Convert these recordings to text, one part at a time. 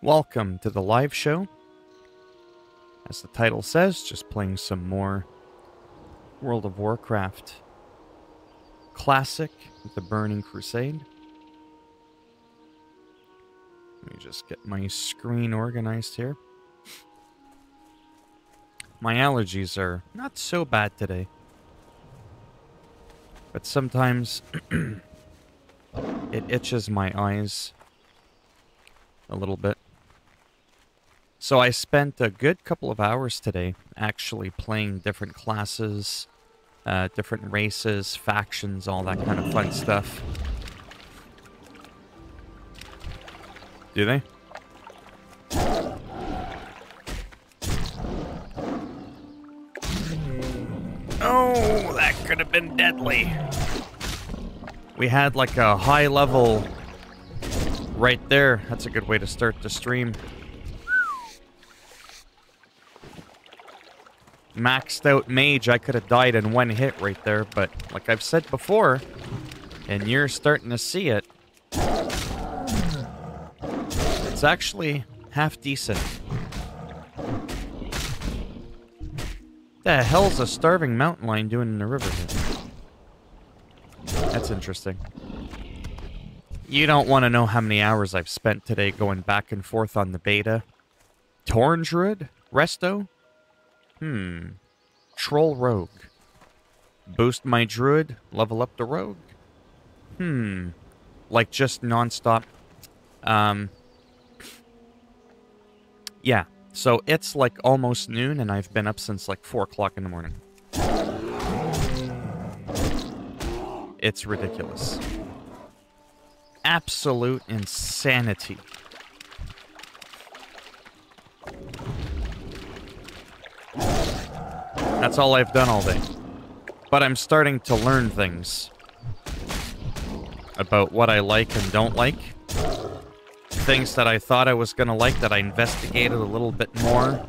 Welcome to the live show. As the title says, just playing some more World of Warcraft Classic with the Burning Crusade. Let me just get my screen organized here. My allergies are not so bad today, but sometimes it itches my eyes a little bit. So I spent a good couple of hours today actually playing different classes, different races, factions, all that kind of fun stuff. Do they? Oh, that could have been deadly. We had like a high level right there. That's a good way to start the stream. Maxed out mage, I could have died in one hit right there, but like I've said before, and you're starting to see it, it's actually half decent. The hell's a starving mountain lion doing in the river here? That's interesting. You don't want to know how many hours I've spent today going back and forth on the beta. Tauren Druid? Resto? Troll Rogue. Boost my Druid, level up the Rogue? Like just non-stop. Yeah, so it's like almost noon and I've been up since like 4 o'clock in the morning. It's ridiculous. Absolute insanity. That's all I've done all day. But I'm starting to learn things about what I like and don't like. Things that I thought I was going to like that I investigated a little bit more.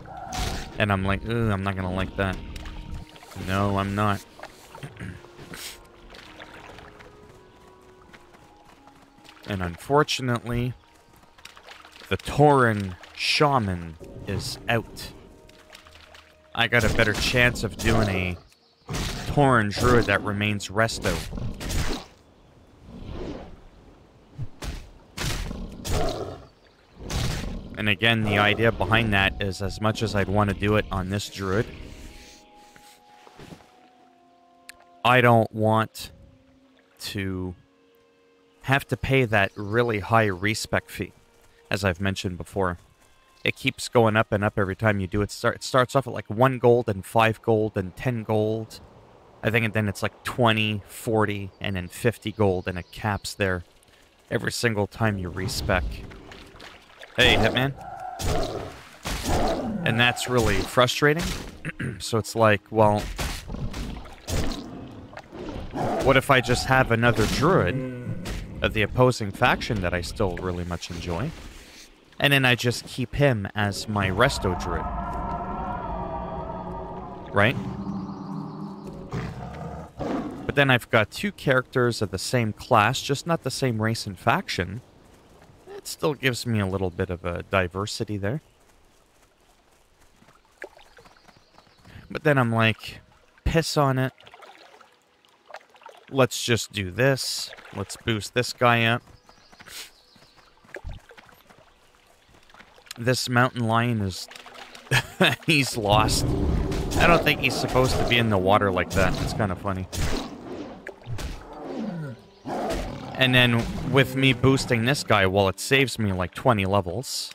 And I'm like, ooh, I'm not going to like that. No, I'm not. And unfortunately, the Tauren Shaman is out. I got a better chance of doing a Tauren Druid that remains resto. And again, the idea behind that is as much as I'd want to do it on this Druid, I don't want to have to pay that really high respec fee, as I've mentioned before. It keeps going up and up every time you do it. It starts off at like 1 gold and 5 gold and 10 gold. I think, and then it's like 20, 40, and then 50 gold, and it caps there every single time you respec. Hey, Hitman. And that's really frustrating. So it's like, well, what if I just have another Druid of the opposing faction that I still really much enjoy? And then I just keep him as my resto Druid. Right? But then I've got 2 characters of the same class, just not the same race and faction. It still gives me a little bit of a diversity there. But then I'm like, piss on it. Let's just do this. Let's boost this guy up. This mountain lion is... he's lost. I don't think he's supposed to be in the water like that. It's kind of funny. And then with me boosting this guy, well, it saves me like 20 levels.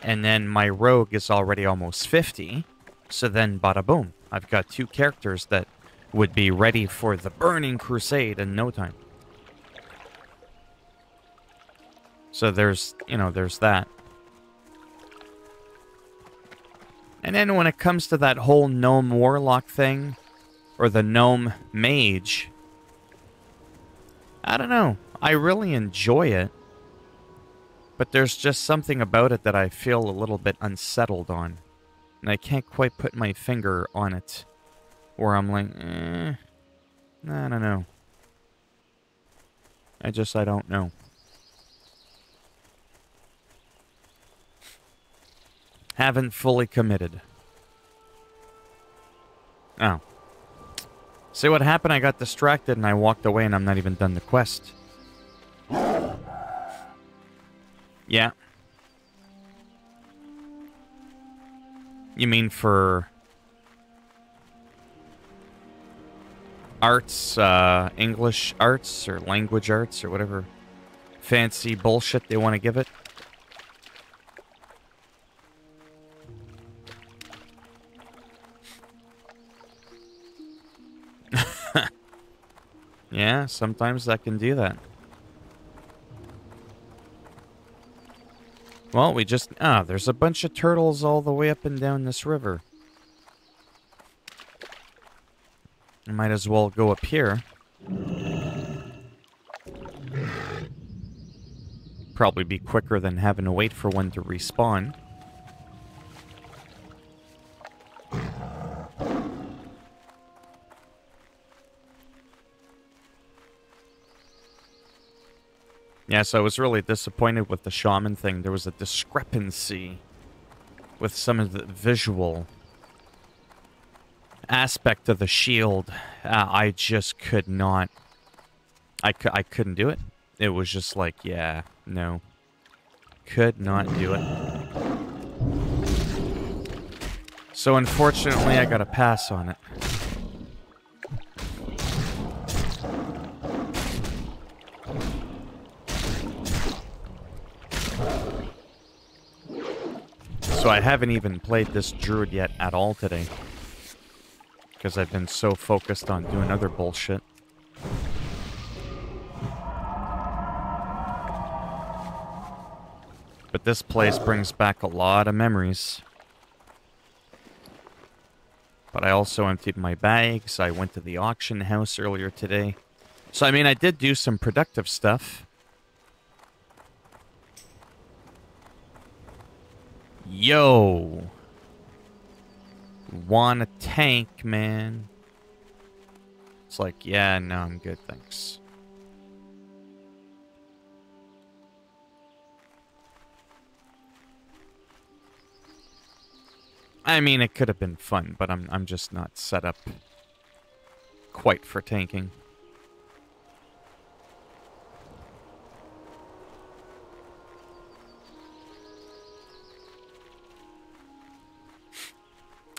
And then my rogue is already almost 50. So then, bada boom. I've got 2 characters that would be ready for the Burning Crusade in no time. So there's, there's that. And then when it comes to that whole gnome warlock thing, or the gnome mage, I don't know. I really enjoy it, but there's just something about it that I feel a little bit unsettled on. And I can't quite put my finger on it, where I'm like, I don't know. I don't know. Haven't fully committed. Oh. See what happened? I got distracted and I walked away and I'm not even done the quest. Yeah. You mean for arts, English arts or language arts or whatever fancy bullshit they want to give it? Yeah, sometimes that can do that. Well, we just... Ah, there's a bunch of turtles all the way up and down this river. I might as well go up here. Probably be quicker than having to wait for one to respawn. Yeah, so I was really disappointed with the shaman thing. There was a discrepancy with some of the visual aspect of the shield. I just could not... I couldn't do it. It was just like, yeah, no. Could not do it. So unfortunately, I got a pass on it. So I haven't even played this druid yet at all today. Because I've been so focused on doing other bullshit. But this place brings back a lot of memories. But I also emptied my bags. I went to the auction house earlier today. So, I mean, I did do some productive stuff. Yo. Want a tank, man. It's like, yeah, no, I'm good, thanks. I mean, it could have been fun, but I'm just not set up quite for tanking.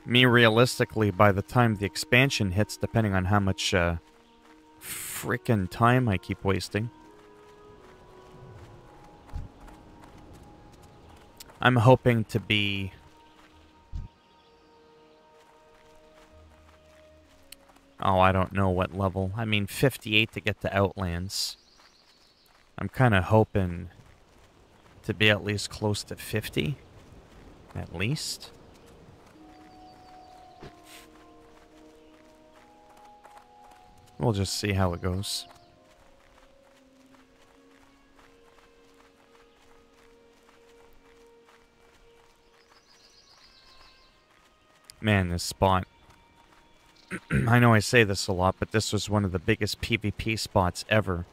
Me, realistically, by the time the expansion hits, depending on how much frickin' time I keep wasting, I'm hoping to be... Oh, I don't know what level. I mean, 58 to get to Outlands. I'm kind of hoping to be at least close to 50. At least. We'll just see how it goes. Man, this spot. I know I say this a lot, but this was one of the biggest PvP spots ever.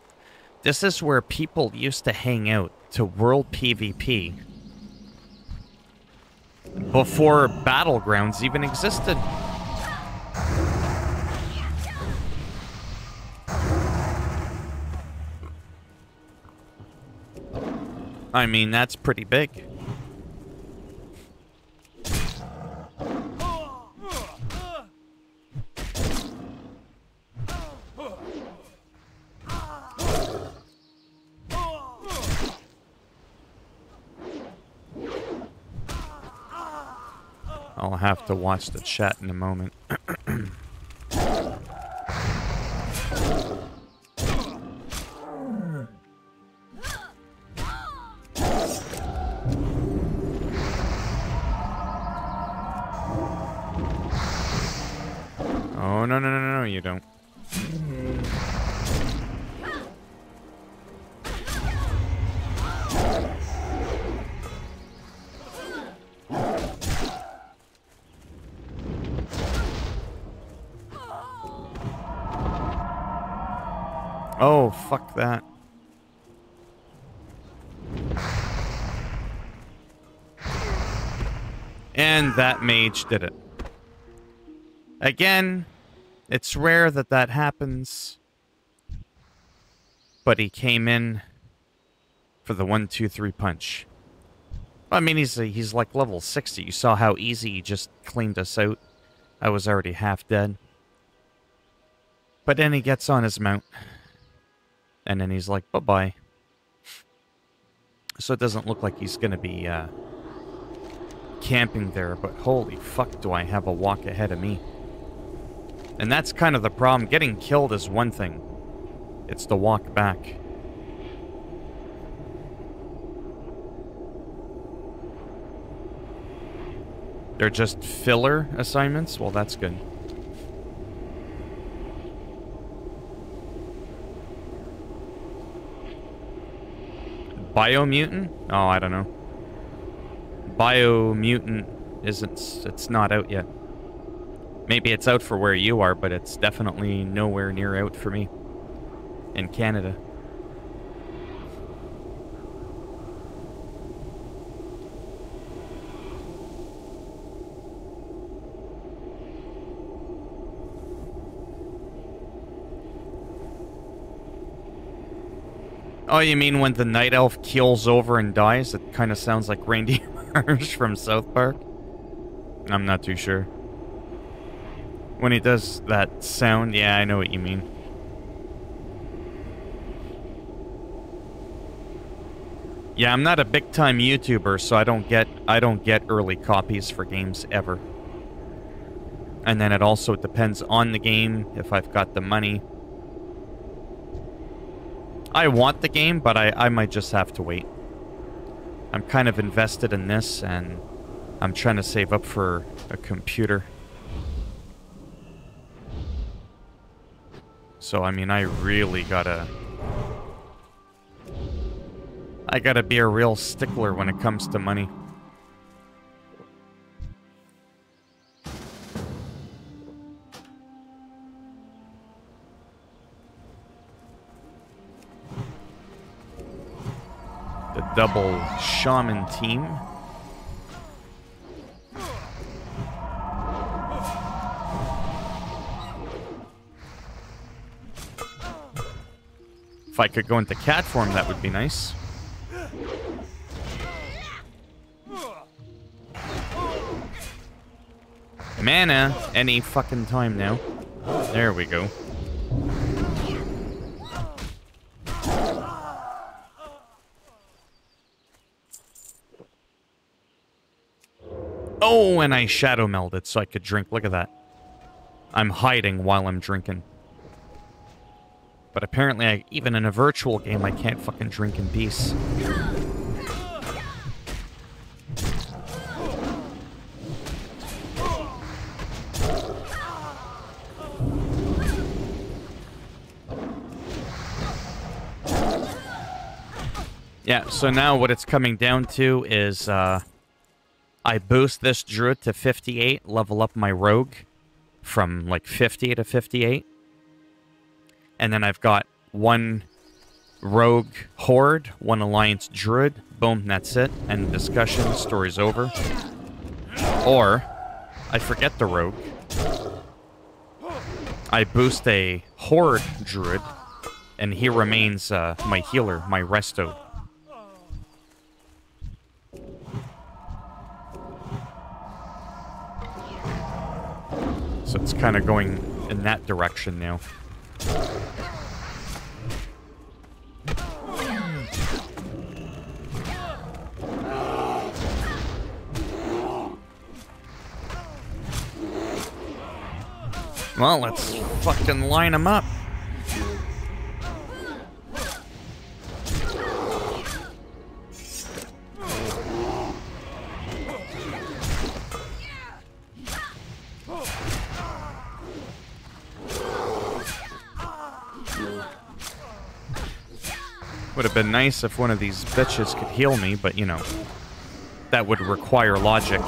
This is where people used to hang out to World PvP before Battlegrounds even existed. I mean, that's pretty big. I'll have to watch the chat in a moment. Oh, no, you don't. Oh, fuck that. And that mage did it. Again, it's rare that that happens. But he came in for the 1-2-3 punch. I mean, he's like level 60. You saw how easy he just cleaned us out. I was already half dead. But then he gets on his mount. And then he's like, bye-bye. So it doesn't look like he's going to be camping there. But holy fuck, do I have a walk ahead of me. And that's kind of the problem. Getting killed is one thing. It's the walk back. They're just filler assignments? Well, that's good. Biomutant? Oh, I don't know. Biomutant it's not out yet. Maybe it's out for where you are, but it's definitely nowhere near out for me. In Canada. Oh, you mean when the night elf keels over and dies? It kind of sounds like Randy Marsh from South Park. I'm not too sure. When he does that sound, yeah, I know what you mean. Yeah, I'm not a big-time YouTuber, so I don't get early copies for games ever. And then it also depends on the game, if I've got the money. I want the game, but I might just have to wait. I'm kind of invested in this, and I'm trying to save up for a computer. So, I mean, I really gotta be a real stickler when it comes to money. The double shaman team. If I could go into cat form, that would be nice. Mana any fucking time now. There we go. Oh, and I shadow melded so I could drink. Look at that. I'm hiding while I'm drinking. But apparently, even in a virtual game, I can't fucking drink in peace. Yeah, so now what it's coming down to is, I boost this druid to 58, level up my rogue from, like, 50 to 58. And then I've got one rogue horde, one alliance druid. Boom, that's it. End discussion, story's over. Or, I forget the rogue. I boost a horde druid, and he remains my healer, my resto. So it's kind of going in that direction now. Well, let's fucking line them up. Would have been nice if one of these bitches could heal me, but, you know, that would require logic.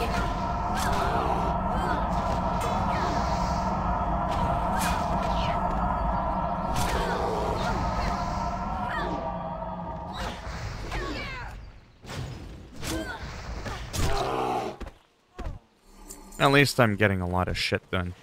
At least I'm getting a lot of shit done.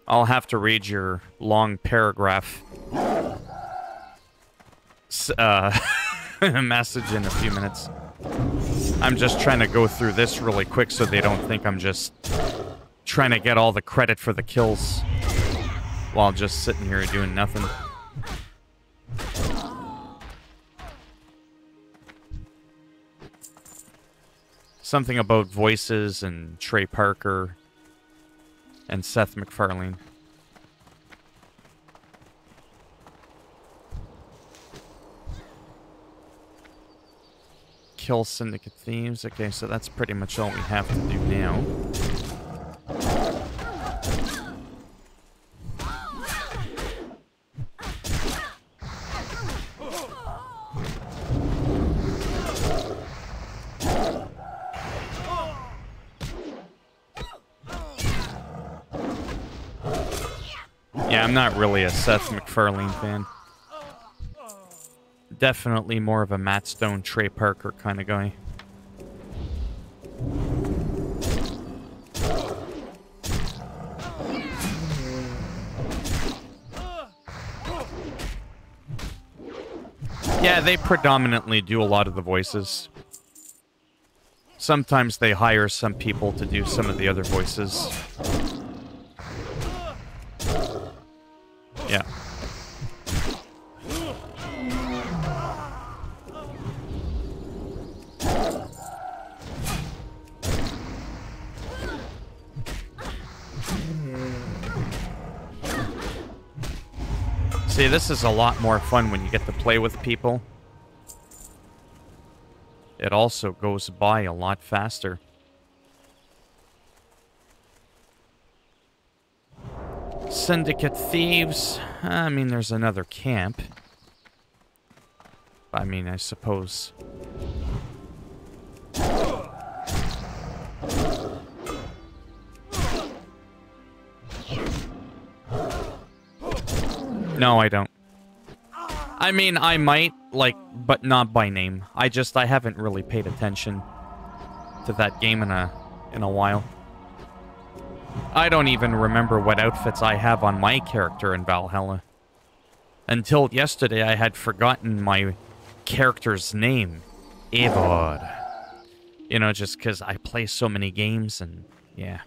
I'll have to read your long paragraph message in a few minutes. I'm just trying to go through this really quick so they don't think I'm just trying to get all the credit for the kills while just sitting here doing nothing. Something about voices and Trey Parker and Seth MacFarlane. Kill Syndicate Thieves. Okay, so that's pretty much all we have to do now. Yeah, I'm not really a Seth MacFarlane fan. Definitely more of a Matt Stone, Trey Parker kind of guy. Yeah, they predominantly do a lot of the voices. Sometimes they hire some people to do some of the other voices. Yeah. See, this is a lot more fun when you get to play with people. It also goes by a lot faster. Syndicate Thieves. I mean, there's another camp. I mean, I suppose. No, I don't. I mean, I might, like, but not by name. I haven't really paid attention to that game in a while. I don't even remember what outfits I have on my character in Valhalla. Until yesterday, I had forgotten my character's name. Eivor. You know, just because I play so many games and, yeah.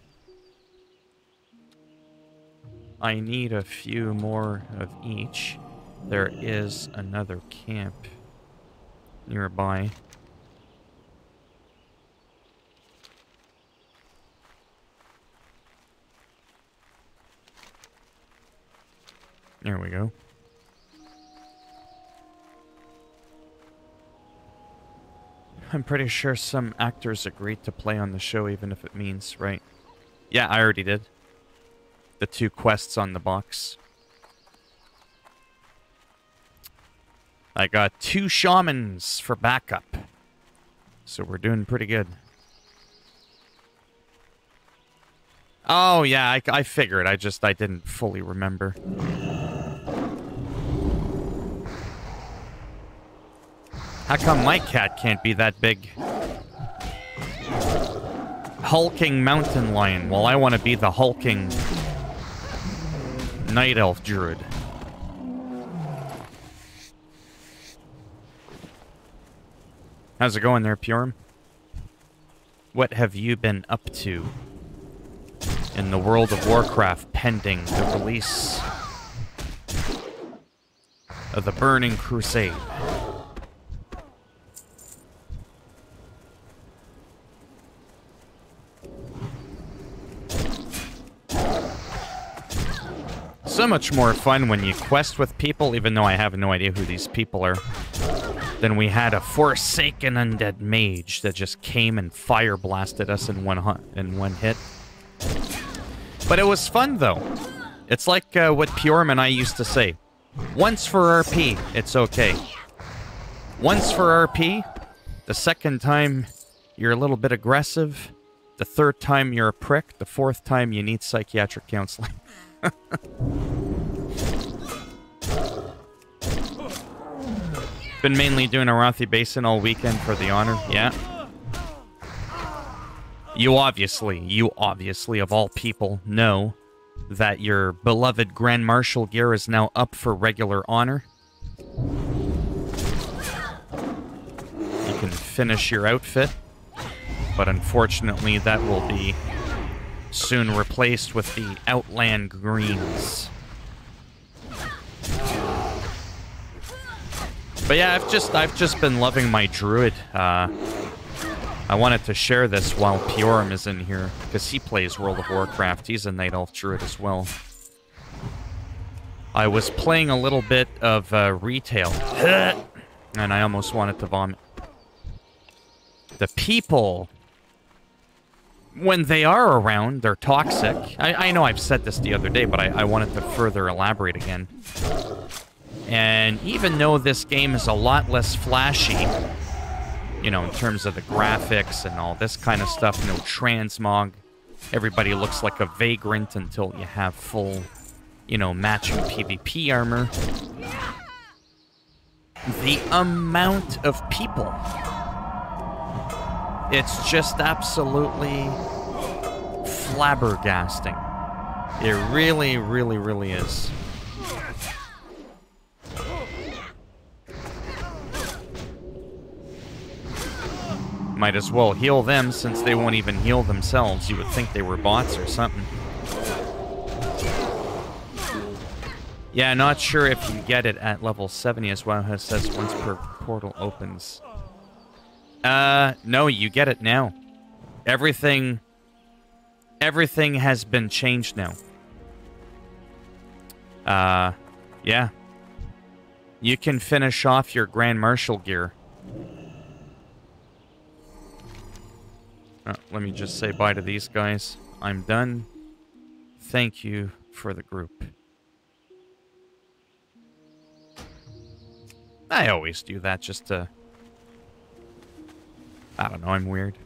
I need a few more of each. There is another camp nearby. There we go. I'm pretty sure some actors agreed to play on the show, even if it means, right? Yeah, I already did. The 2 quests on the box. I got 2 shamans for backup. So we're doing pretty good. Oh, yeah, I figured. I didn't fully remember. How come my cat can't be that big? Hulking mountain lion. Well, I want to be the hulking night elf druid. How's it going there, Purem? What have you been up to in the world of Warcraft pending the release of the Burning Crusade? So much more fun when you quest with people, even though I have no idea who these people are. Then we had a Forsaken Undead Mage that just came and fire blasted us in one hit. But it was fun, though. It's like what Purem and I used to say. Once for RP, it's okay. Once for RP, the second time you're a little bit aggressive, the third time you're a prick, the fourth time you need psychiatric counseling. Been mainly doing Arathi Basin all weekend for the honor. Yeah. You obviously, of all people, know that your beloved Grand Marshal gear is now up for regular honor. You can finish your outfit, but unfortunately that will be soon replaced with the Outland Greens. But yeah, I've just been loving my druid. I wanted to share this while Piorum is in here, because he plays World of Warcraft. He's a Night Elf druid as well. I was playing a little bit of retail, and I almost wanted to vomit. The people, when they are around, they're toxic. I know I've said this the other day, but I wanted to further elaborate again. And even though this game is a lot less flashy, you know, in terms of the graphics and all this kind of stuff, no transmog, everybody looks like a vagrant until you have full, you know, matching PvP armor. The amount of people, it's just absolutely flabbergasting. It really, really, really is. Might as well heal them since they won't even heal themselves. You would think they were bots or something. Yeah, not sure if you get it at level 70 as well. It says once per portal opens. No, you get it now. Everything has been changed now. Yeah. You can finish off your Grand Marshal gear. Let me just say bye to these guys. I'm done. Thank you for the group. I always do that just to... I don't know, I'm weird.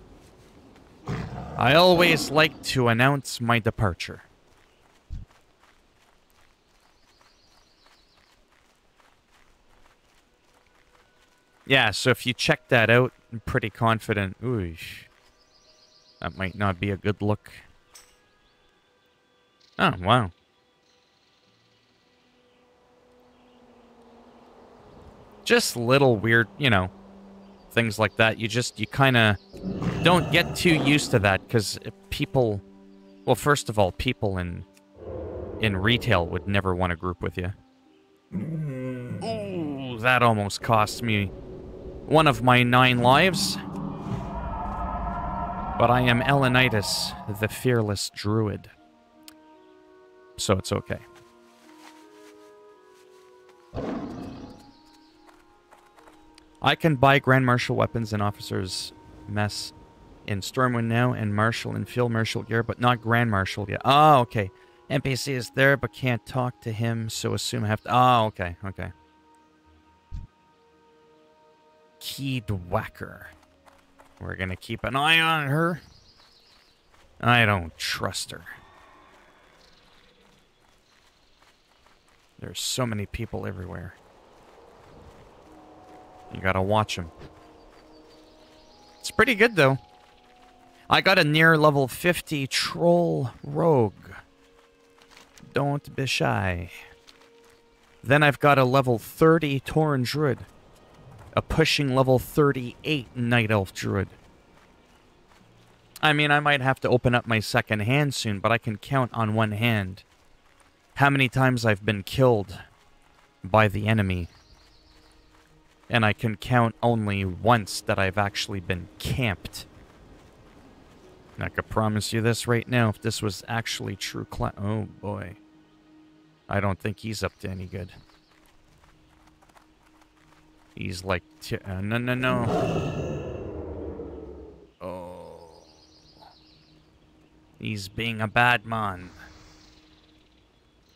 I always like to announce my departure. Yeah, so if you check that out, I'm pretty confident... Ooh, that might not be a good look. Oh, wow. Just little weird, you know, things like that. You kind of don't get too used to that, because people... Well, first of all, people in retail would never want to group with you. Ooh, that almost cost me one of my 9 lives. But I am Elenitis, the fearless druid. So it's okay. I can buy Grand Marshal weapons and Officer's Mess in Stormwind now, and Marshal and Field Marshal gear, but not Grand Marshal yet. Oh, okay. NPC is there, but can't talk to him, so assume I have to... Oh, okay, okay. Keyed Whacker. We're gonna keep an eye on her. I don't trust her. There's so many people everywhere. You gotta watch them. It's pretty good, though. I got a near level 50 Troll Rogue. Don't be shy. Then I've got a level 30 Tauren Druid. A pushing level 38 Night Elf Druid. I mean, I might have to open up my second hand soon, but I can count on one hand how many times I've been killed by the enemy. And I can count only once that I've actually been camped. And I could promise you this right now, if this was actually true oh boy. I don't think he's up to any good. He's like, no. Oh. He's being a bad man.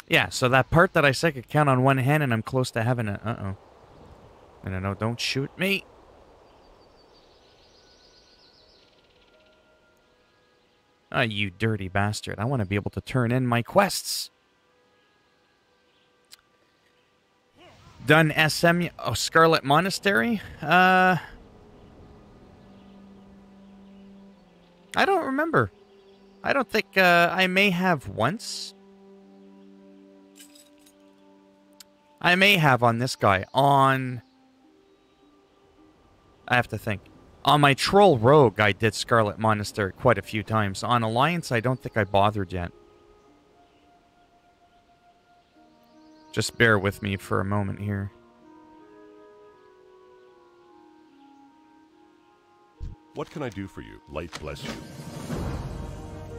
Yeah, so that part that I said could count on one hand, and I'm close to having a... Uh-oh. No, don't shoot me. Ah, you dirty bastard. I want to be able to turn in my quests. Done SM... Oh, Scarlet Monastery? I don't remember. I don't think, I may have once. I may have on this guy. On... I have to think. On my Troll Rogue, I did Scarlet Monastery quite a few times. On Alliance, I don't think I bothered yet. Just bear with me for a moment here. What can I do for you? Light bless you.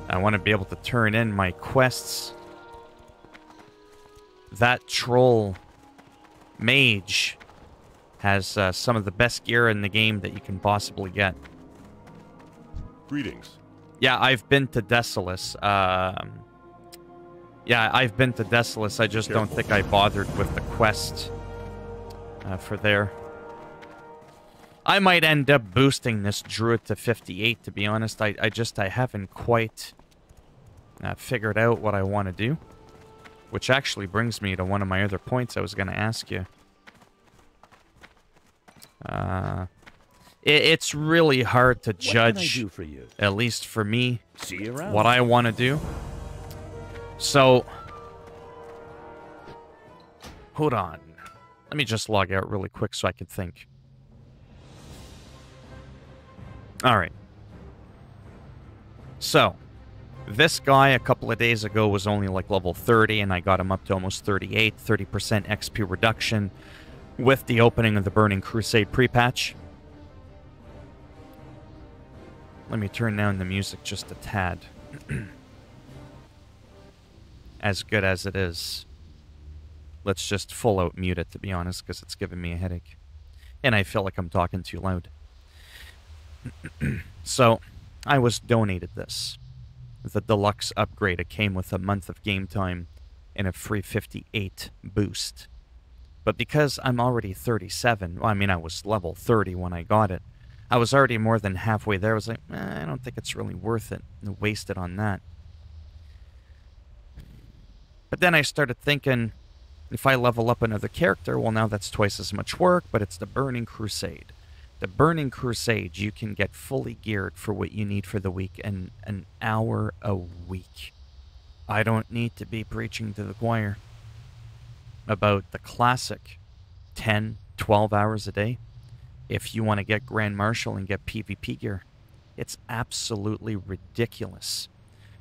I want to be able to turn in my quests. That Troll Mage has some of the best gear in the game that you can possibly get. Greetings. Yeah, I've been to Desolus. Yeah, I've been to Desolus. I just don't think I bothered with the quest for there. I might end up boosting this Druid to 58, to be honest. I haven't quite figured out what I want to do. Which actually brings me to one of my other points I was going to ask you. It's really hard to judge, what can I do for you? At least for me, see you around. What I want to do. So, hold on. Let me just log out really quick so I can think. Alright. So, this guy a couple of days ago was only like level 30, and I got him up to almost 38, 30% XP reduction with the opening of the Burning Crusade pre-patch. Let me turn down the music just a tad. As good as it is. Let's just full out mute it, to be honest, because it's giving me a headache. And I feel like I'm talking too loud. So, I was donated this. The deluxe upgrade. It came with a month of game time and a free 58 boost. But because I'm already 37, well, I mean, I was level 30 when I got it. I was already more than halfway there. I was like, I don't think it's really worth it to waste it on that. But then I started thinking, if I level up another character, well, now that's twice as much work, but it's the Burning Crusade. The Burning Crusade, you can get fully geared for what you need for the week in an hour a week. I don't need to be preaching to the choir about the classic 10, 12 hours a day. If you want to get Grand Marshal and get PvP gear, it's absolutely ridiculous.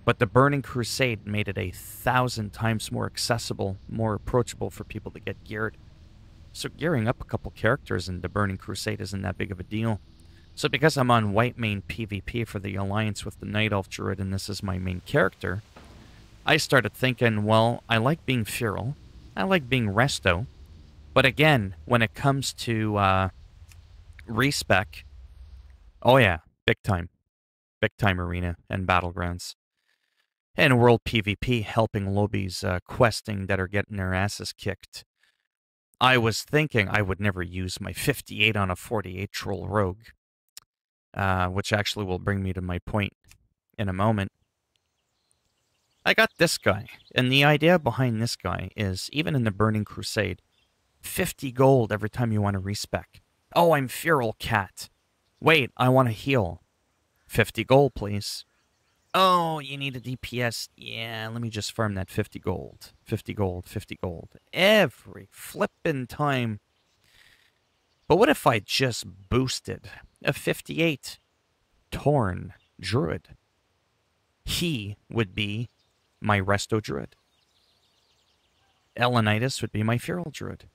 But the Burning Crusade made it 1,000 times more accessible, more approachable for people to get geared. So gearing up a couple characters in the Burning Crusade isn't that big of a deal. So because I'm on white main PvP for the Alliance with the Night Elf Druid and this is my main character, I started thinking, well, I like being Feral, I like being Resto, but again, when it comes to respec, oh yeah, big time arena and battlegrounds. And world PvP helping lobbies questing that are getting their asses kicked. I was thinking I would never use my 58 on a 48 Troll Rogue, which actually will bring me to my point in a moment. I got this guy, and the idea behind this guy is, even in the Burning Crusade, 50 gold every time you want to respec. Oh, I'm Feral Cat. Wait, I want to heal. 50 gold, please. Oh, you need a DPS. Yeah, let me just farm that 50 gold. 50 gold, 50 gold. Every flippin' time. But what if I just boosted a 58 Torn Druid? He would be my Resto Druid. Elenitis would be my Feral Druid.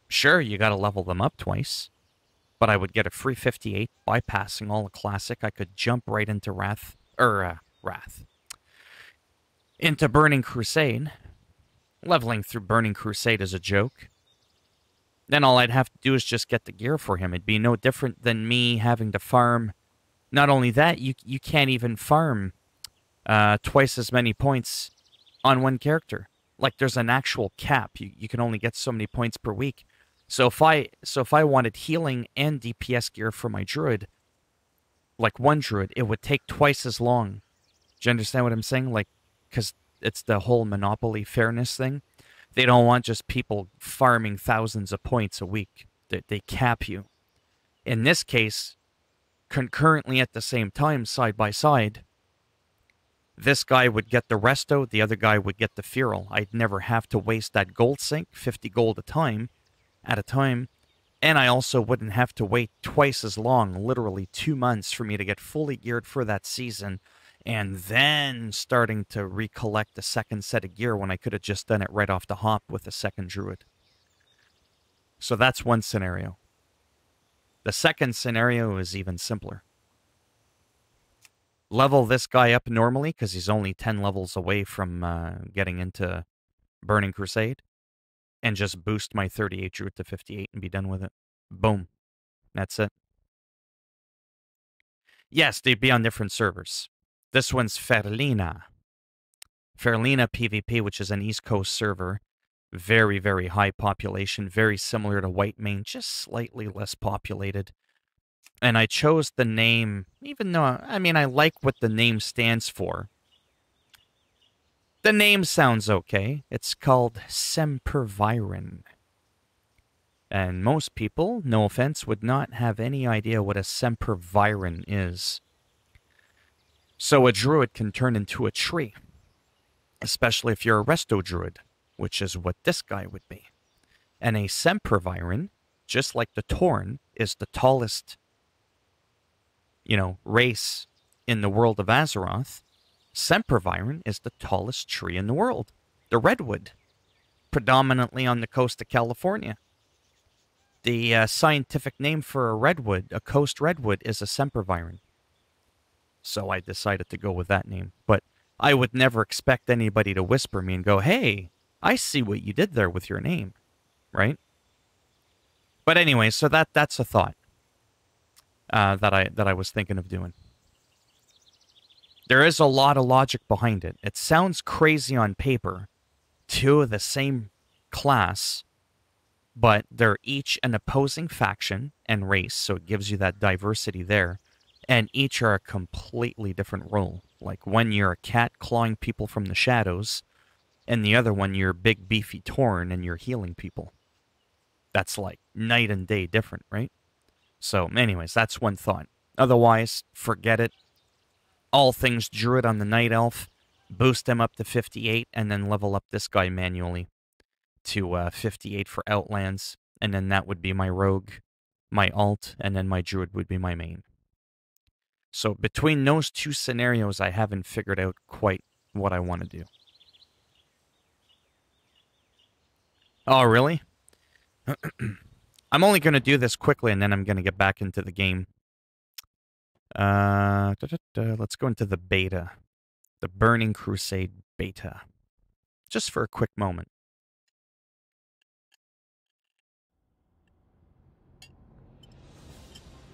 Sure, you gotta level them up twice. But I would get a free 58, bypassing all the classic. I could jump right into Wrath. Into Burning Crusade. Leveling through Burning Crusade is a joke. Then all I'd have to do is just get the gear for him. It'd be no different than me having to farm. Not only that, you can't even farm twice as many points on one character. Like, there's an actual cap. You can only get so many points per week. So if I wanted healing and DPS gear for my druid, like one druid, it would take twice as long. Do you understand what I'm saying? Like, because it's the whole monopoly fairness thing. They don't want just people farming thousands of points a week. They cap you. In this case, concurrently at the same time, side by side, this guy would get the resto, the other guy would get the feral. I'd never have to waste that gold sink, 50 gold at a time, and I also wouldn't have to wait twice as long, literally 2 months, for me to get fully geared for that season, and then starting to recollect the second set of gear when I could have just done it right off the hop with a second druid. So that's one scenario. The second scenario is even simpler. Level this guy up normally, because he's only 10 levels away from getting into Burning Crusade, and just boost my 38 druid to 58 and be done with it. Boom. That's it. Yes, they'd be on different servers. This one's Philminator PvP, which is an East Coast server. Very, very high population, very similar to Whitemane, just slightly less populated. And I chose the name, even though, I mean, I like what the name stands for. The name sounds okay. It's called Semperviren. And most people, no offense, would not have any idea what a Semperviren is. So a druid can turn into a tree, especially if you're a resto druid, which is what this guy would be. And a Semperviren, just like the Tauren, is the tallest, race in the world of Azeroth. Semperviren is the tallest tree in the world. The redwood, predominantly on the coast of California. The scientific name for a redwood, a coast redwood, is a Semperviren. So I decided to go with that name. But I would never expect anybody to whisper me and go, hey, I see what you did there with your name, right? But anyway, so that's a thought that I was thinking of doing. There is a lot of logic behind it. It sounds crazy on paper, two of the same class, but they're each an opposing faction and race, so it gives you that diversity there. And each are a completely different role. Like one, you're a cat clawing people from the shadows, and the other one, you're a big beefy Tauren and you're healing people. That's like night and day different, right? So anyways, that's one thought. Otherwise, forget it. All things druid on the night elf, boost him up to 58, and then level up this guy manually to 58 for outlands, and then that would be my rogue, my alt, and then my druid would be my main. So between those two scenarios, I haven't figured out quite what I want to do. Oh, really? I'm only going to do this quickly, and then I'm going to get back into the game. Let's go into the beta. The Burning Crusade beta. Just for a quick moment.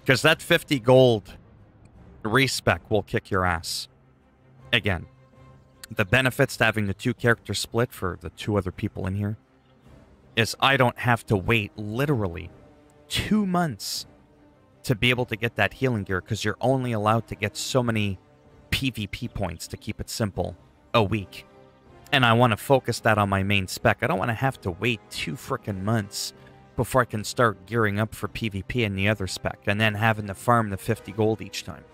Because that 50 gold respec will kick your ass. Again, the benefits to having the two character split for the two other people in here is I don't have to wait literally 2 months to be able to get that healing gear, because you're only allowed to get so many PvP points, to keep it simple, a week. And I want to focus that on my main spec. I don't want to have to wait 2 frickin' months before I can start gearing up for PvP in the other spec, and then having to farm the 50 gold each time.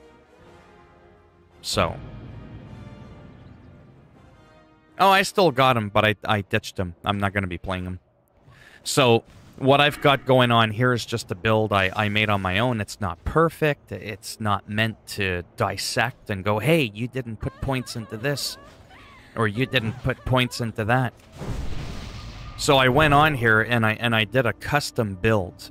So. Oh, I still got him, but I ditched him. I'm not going to be playing him. So, what I've got going on here is just a build I made on my own. It's not perfect. It's not meant to dissect and go, hey, you didn't put points into this, or you didn't put points into that. So I went on here and I did a custom build,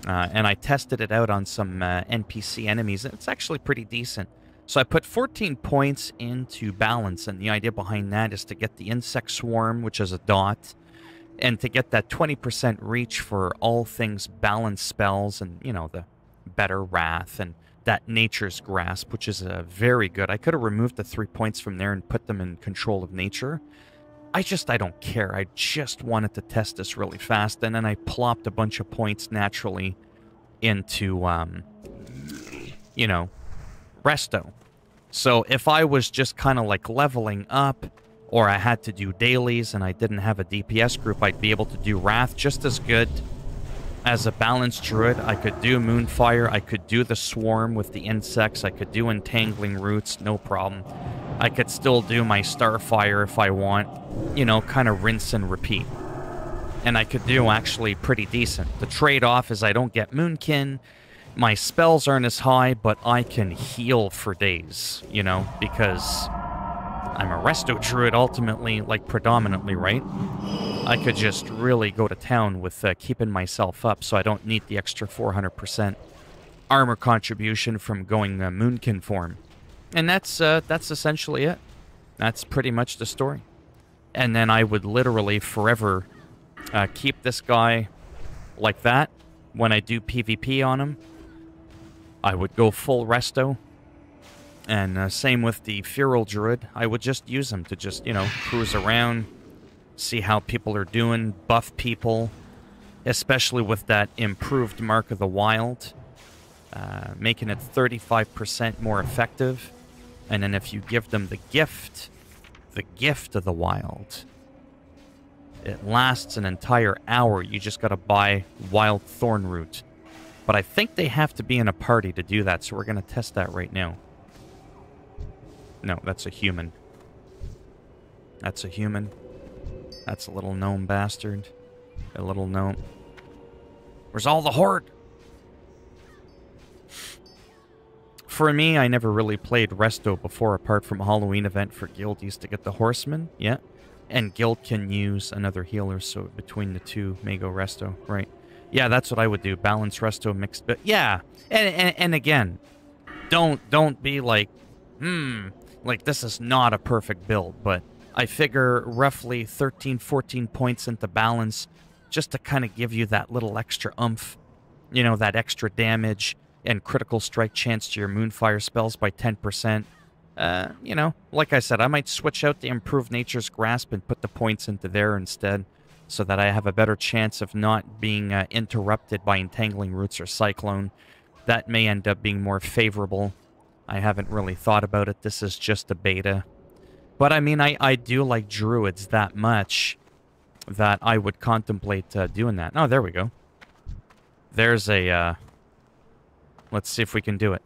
and I tested it out on some NPC enemies. It's actually pretty decent. So I put 14 points into balance, and the idea behind that is to get the insect swarm, which is a dot, and to get that 20% reach for all things balance spells, and, the better wrath, and that nature's grasp, which is very good. I could have removed the 3 points from there and put them in control of nature. I don't care. I just wanted to test this really fast, and then I plopped a bunch of points naturally into, resto. So if I was just kind of like leveling up or I had to do dailies and I didn't have a DPS group, I'd be able to do Wrath just as good as a balanced druid. I could do Moonfire, I could do the Swarm with the insects, I could do Entangling Roots, no problem. I could still do my Starfire if I want, you know, kind of rinse and repeat. And I could do actually pretty decent. The trade-off is I don't get Moonkin, my spells aren't as high, but I can heal for days, you know, because I'm a Resto Druid ultimately, like predominantly, right? I could just really go to town with keeping myself up, so I don't need the extra 400% armor contribution from going Moonkin form. And that's essentially it. That's pretty much the story. And then I would literally forever keep this guy like that. When I do PvP on him, I would go full Resto. And same with the Feral Druid. I would just use him to just, you know, cruise around, see how people are doing, buff people, especially with that improved Mark of the Wild, making it 35% more effective. And then if you give them the gift of the Wild, it lasts an entire hour. You just got to buy Wild Thorn Root. But I think they have to be in a party to do that, so we're going to test that right now. No, that's a human. That's a human. That's a little gnome bastard. A little gnome. Where's all the horde? For me, I never really played Resto before, apart from a Halloween event for guildies to get the horseman. Yeah. And guild can use another healer, so between the two, may go Resto. Right. Yeah, that's what I would do. Balance Resto mixed. But yeah. And again, don't be like, like this is not a perfect build, but I figure roughly 13, 14 points into balance just to kind of give you that little extra oomph, you know, that extra damage and critical strike chance to your Moonfire spells by 10%. You know, like I said, I might switch out the Improved Nature's Grasp and put the points into there instead so that I have a better chance of not being interrupted by Entangling Roots or Cyclone. That may end up being more favorable. I haven't really thought about it. This is just a beta. But I mean, I do like druids that much that I would contemplate doing that. Oh, there we go. There's a... let's see if we can do it.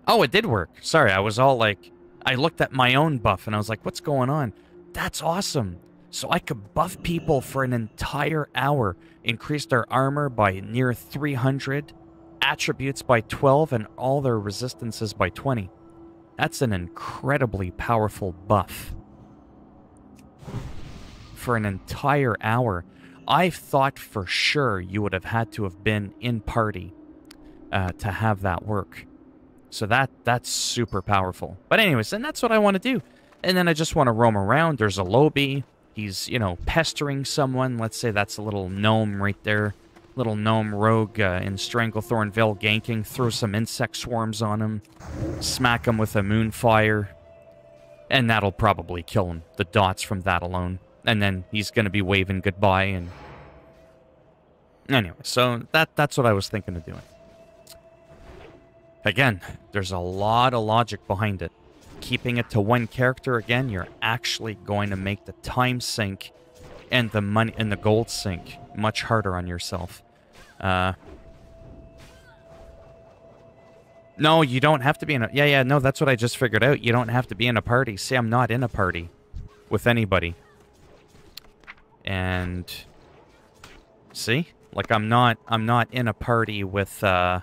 Oh, it did work. Sorry, I was all like... I looked at my own buff and I was like, what's going on? That's awesome. So I could buff people for an entire hour, increase their armor by near 300, attributes by 12, and all their resistances by 20. That's an incredibly powerful buff. For an entire hour. I thought for sure you would have had to have been in party to have that work. So that's super powerful. But anyways, and that's what I want to do. And then I just want to roam around. There's a Lobby. He's, you know, pestering someone. Let's say that's a little gnome right there. Little gnome rogue in Stranglethorn Vale ganking. Throw some insect swarms on him. Smack him with a Moonfire. And that'll probably kill him. The dots from that alone. And then he's going to be waving goodbye. And anyway, so that's what I was thinking of doing. Again, there's a lot of logic behind it. Keeping it to one character, again, you're actually going to make the time sink and the money and the gold sink much harder on yourself. No, you don't have to be in a... Yeah, no, that's what I just figured out. You don't have to be in a party. See, I'm not in a party with anybody. And... see? Like, I'm not in a party with, well,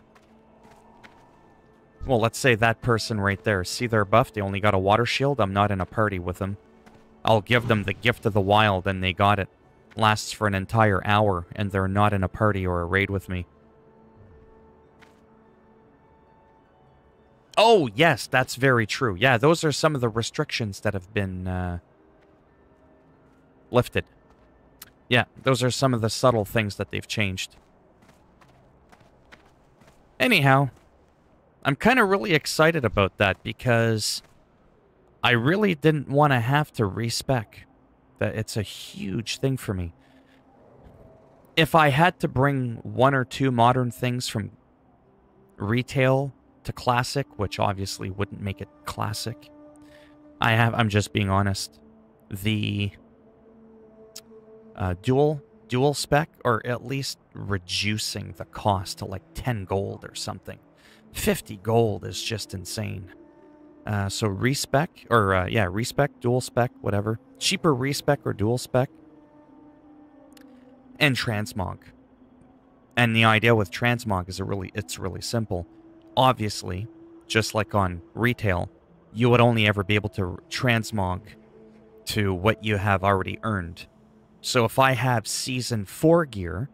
let's say that person right there. See their buff? They only got a water shield. I'm not in a party with them. I'll give them the gift of the wild, and they got it. Lasts for an entire hour, and they're not in a party or a raid with me. Oh, yes, that's very true. Yeah, those are some of the restrictions that have been lifted. Yeah, those are some of the subtle things that they've changed. Anyhow, I'm kind of really excited about that because I really didn't want to have to respec. That it's a huge thing for me. If I had to bring one or two modern things from retail to classic, which obviously wouldn't make it classic. I'm just being honest. The dual spec, or at least reducing the cost to like 10 gold or something. 50 gold is just insane. So respec, or respec, dual spec, whatever. Cheaper respec or dual spec. And transmog. And the idea with transmog is it's really simple. Obviously, just like on retail, you would only ever be able to transmog to what you have already earned. So if I have Season 4 gear,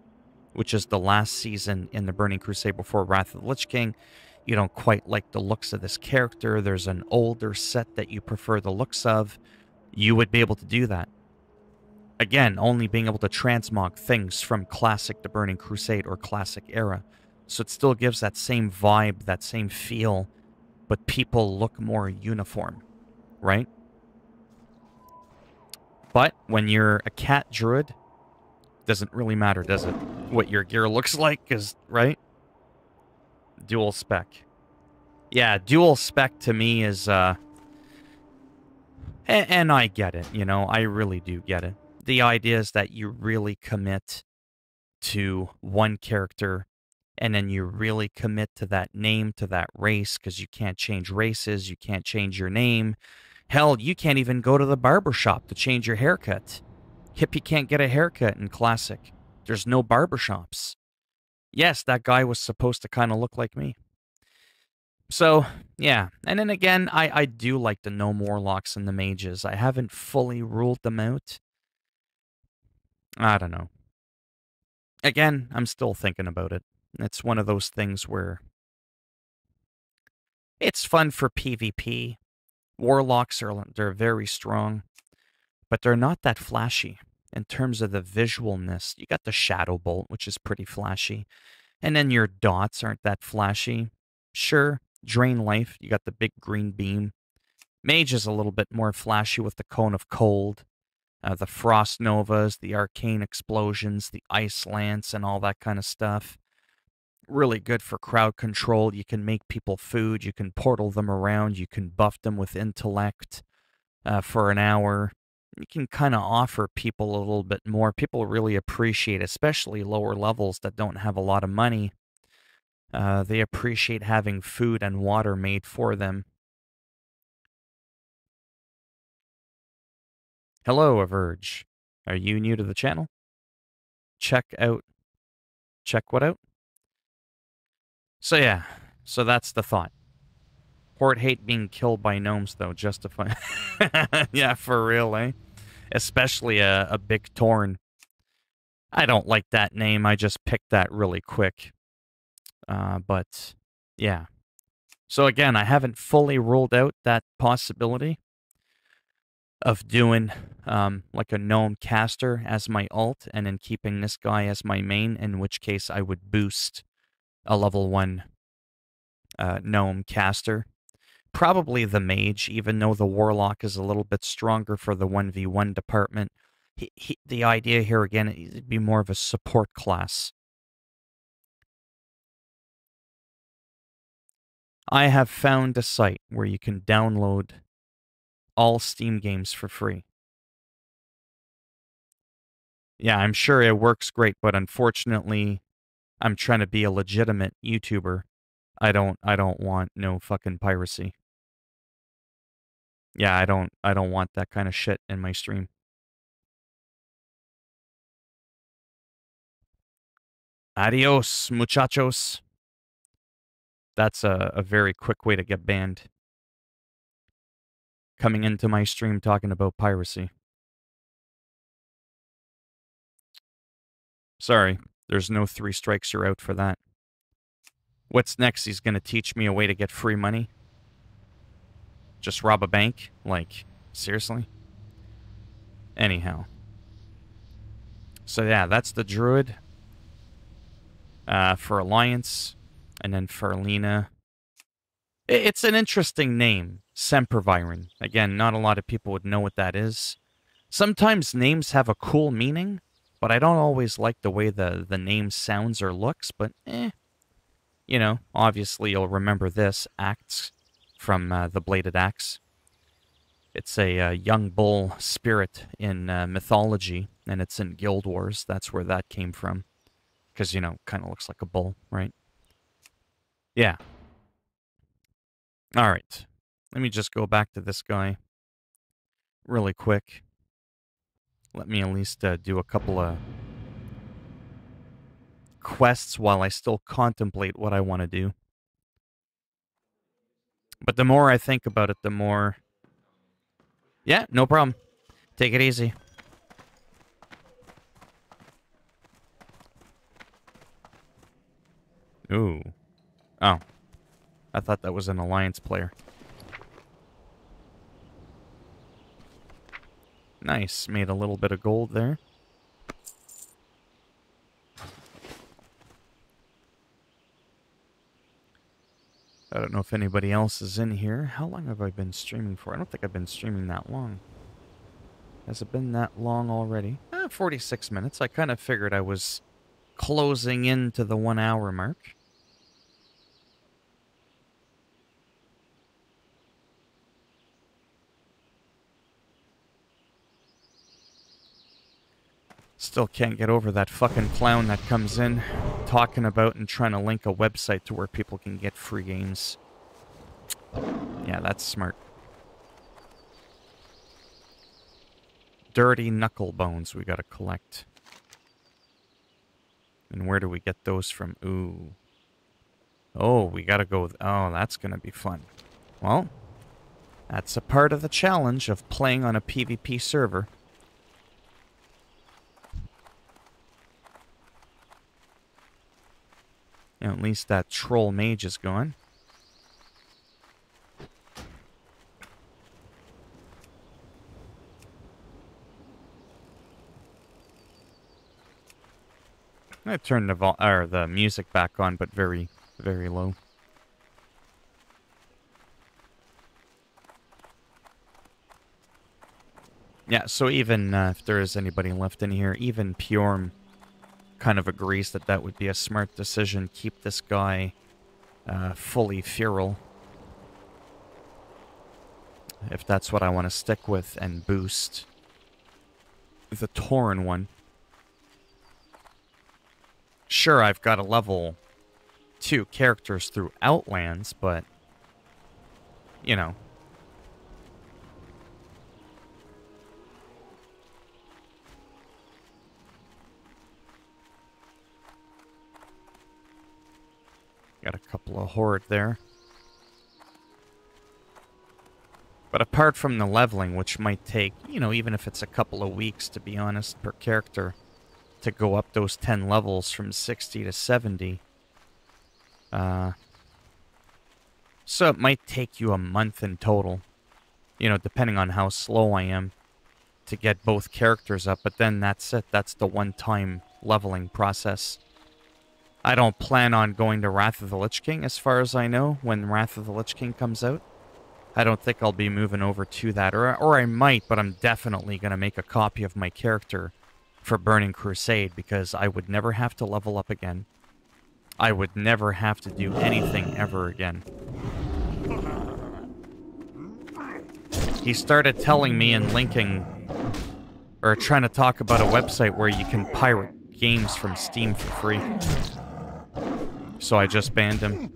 which is the last season in the Burning Crusade before Wrath of the Lich King, you don't quite like the looks of this character, there's an older set that you prefer the looks of, you would be able to do that. Again, only being able to transmog things from Classic to Burning Crusade or Classic era. So it still gives that same vibe, that same feel, but people look more uniform, right? But when you're a cat druid, doesn't really matter, does it? What your gear looks like is, right? Dual spec. Yeah, dual spec to me is, and I get it, you know, I really do get it. The idea is that you really commit to one character, and then you really commit to that name, to that race, because you can't change races, you can't change your name. Hell, you can't even go to the barbershop to change your haircut. Hippie can't get a haircut in Classic. There's no barbershops. Yes, that guy was supposed to kind of look like me. So, yeah. And then again, I do like the gnome warlocks and the mages. I haven't fully ruled them out. I don't know. Again, I'm still thinking about it. It's one of those things where it's fun for PvP. Warlocks they're very strong, but they're not that flashy in terms of the visualness. You got the Shadow Bolt, which is pretty flashy, and then your dots aren't that flashy. Sure, Drain Life, you got the big green beam. Mage is a little bit more flashy with the Cone of Cold, the Frost Novas, the Arcane Explosions, the Ice Lance, and all that kind of stuff. Really good for crowd control. You can make people food. You can portal them around. You can buff them with intellect for an hour. You can kind of offer people a little bit more. People really appreciate, especially lower levels that don't have a lot of money. They appreciate having food and water made for them. Hello, Averge. Are you new to the channel? Check what out? So yeah, so that's the thought. Horde hate being killed by gnomes, though, justify. Yeah, for real, eh? Especially a big Torn. I don't like that name. I just picked that really quick. But, yeah. So again, I haven't fully ruled out that possibility of doing like a gnome caster as my alt, and then keeping this guy as my main, in which case I would boost a level 1 gnome caster. Probably the mage, even though the warlock is a little bit stronger for the 1v1 department. The idea here, again, it'd be more of a support class. I have found a site where you can download all Steam games for free. Yeah, I'm sure it works great, but unfortunately, I'm trying to be a legitimate YouTuber. I don't want no fucking piracy. Yeah, I don't want that kind of shit in my stream. Adios, muchachos. That's a very quick way to get banned. Coming into my stream talking about piracy. Sorry, there's no 3 strikes, you're out for that. What's next? He's gonna teach me a way to get free money? Just rob a bank? Like, seriously? Anyhow. So yeah, that's the druid. For Alliance. And then Philminator. It's an interesting name. Semperviron. Again, not a lot of people would know what that is. Sometimes names have a cool meaning, but I don't always like the way the name sounds or looks, but You know, obviously you'll remember this, Axe, from the Bladed Axe. It's a young bull spirit in mythology, and it's in Guild Wars. That's where that came from. Because, you know, kind of looks like a bull, right? Yeah. All right. Let me just go back to this guy really quick. Let me at least do a couple of quests while I still contemplate what I want to do. But the more I think about it, the more... Yeah, no problem. Take it easy. Ooh. Oh. I thought that was an Alliance player. Nice. Made a little bit of gold there. I don't know if anybody else is in here. How long have I been streaming for? I don't think I've been streaming that long. Has it been that long already? 46 minutes. I kind of figured I was closing into the 1 hour mark. Still can't get over that fucking clown that comes in talking about and trying to link a website to where people can get free games. Yeah, that's smart. Dirty knuckle bones we gotta collect. And where do we get those from? Ooh. Oh, we gotta go... Oh, that's gonna be fun. Well, that's a part of the challenge of playing on a PvP server. You know, at least that troll mage is gone. I turned the music back on, but very, very low. Yeah, so even if there is anybody left in here, even Pjorm kind of agrees that that would be a smart decision. Keep this guy fully feral. If that's what I want to stick with, and boost the Tauren one. Sure, I've got a level 2 characters through Outlands, but, you know. Got a couple of horde there. But apart from the leveling, which might take, you know, even if it's a couple of weeks, to be honest, per character, to go up those 10 levels from 60 to 70. So it might take you a month in total, you know, depending on how slow I am to get both characters up. But then that's it. That's the one-time leveling process. I don't plan on going to Wrath of the Lich King, as far as I know, when Wrath of the Lich King comes out. I don't think I'll be moving over to that, or I might, but I'm definitely going to make a copy of my character for Burning Crusade, because I would never have to level up again. I would never have to do anything ever again. He started telling me and linking, or trying to talk about a website where you can pirate games from Steam for free. So I just banned him.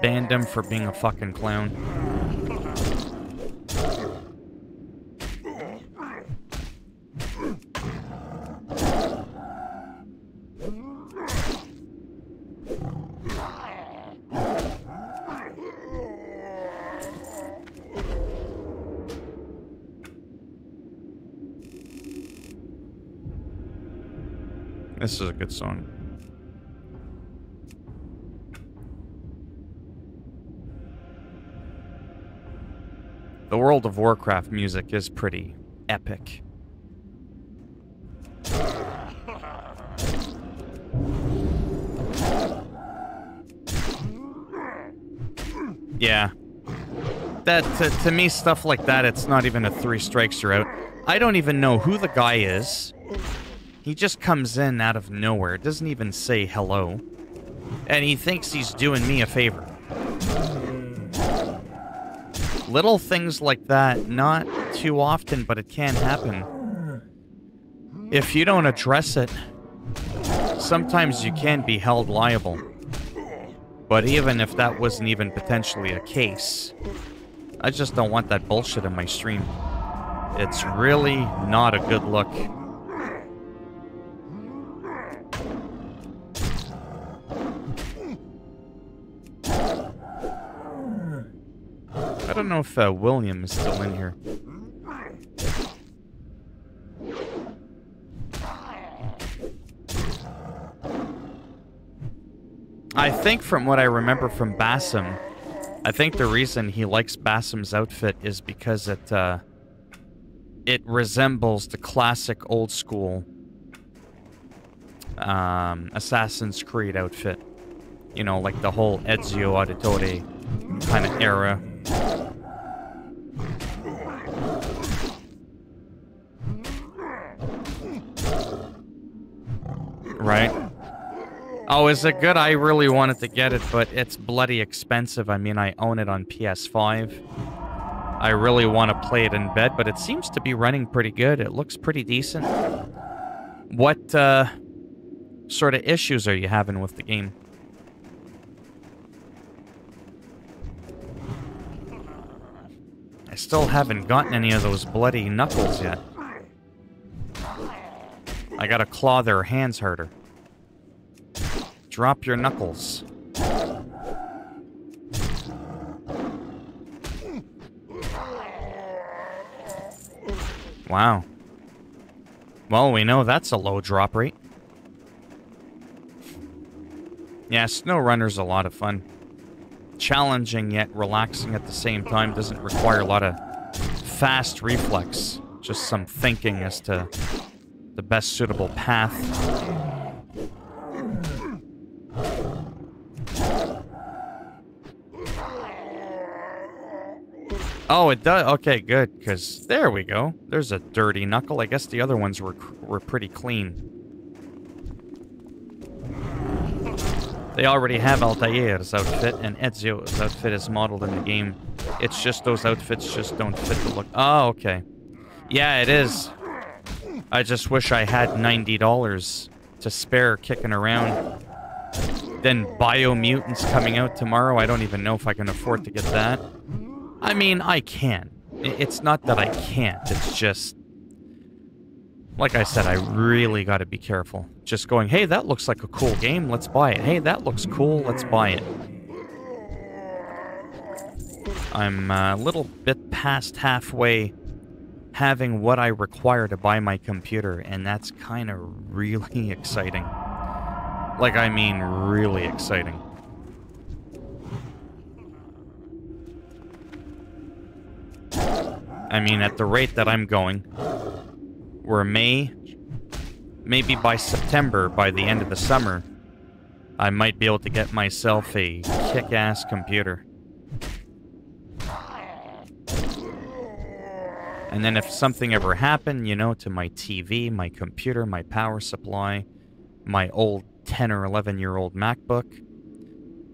Banned him for being a fucking clown. This is a good song. The World of Warcraft music is pretty epic. Yeah. That, to me, stuff like that, it's not even a 3 strikes you're out. I don't even know who the guy is. He just comes in out of nowhere, doesn't even say hello, and he thinks he's doing me a favor. Little things like that, not too often, but it can happen. If you don't address it, sometimes you can be held liable. But even if that wasn't even potentially a case, I just don't want that bullshit in my stream. It's really not a good look. I don't know if William is still in here. I think from what I remember from Bassam, I think the reason he likes Bassam's outfit is because it resembles the classic old school Assassin's Creed outfit. You know, like the whole Ezio Auditore kind of era. Right? Oh, is it good? I really wanted to get it, but it's bloody expensive. I mean, I own it on PS5. I really want to play it in bed, but it seems to be running pretty good. It looks pretty decent. What sort of issues are you having with the game? I still haven't gotten any of those bloody knuckles yet. I gotta claw their hands harder. Drop your knuckles. Wow. Well, we know that's a low drop rate. Yeah, SnowRunner's a lot of fun. Challenging yet relaxing at the same time. Doesn't require a lot of fast reflex. Just some thinking as to the best suitable path. Oh, it does? Okay, good, because there we go. There's a dirty knuckle. I guess the other ones were pretty clean. They already have Altair's outfit, and Ezio's outfit is modeled in the game. It's just those outfits just don't fit the look. Oh, okay. Yeah, it is. I just wish I had $90 to spare kicking around. Then Biomutant's coming out tomorrow. I don't even know if I can afford to get that. I mean, I can. It's not that I can't. It's just... Like I said, I really gotta be careful. Just going, hey, that looks like a cool game, let's buy it. Hey, that looks cool, let's buy it. I'm a little bit past halfway having what I require to buy my computer, and that's kind of really exciting. Like, I mean, really exciting. I mean, at the rate that I'm going, we're maybe by September, by the end of the summer, I might be able to get myself a kick-ass computer. And then if something ever happened, you know, to my TV, my computer, my power supply, my old 10 or 11-year-old MacBook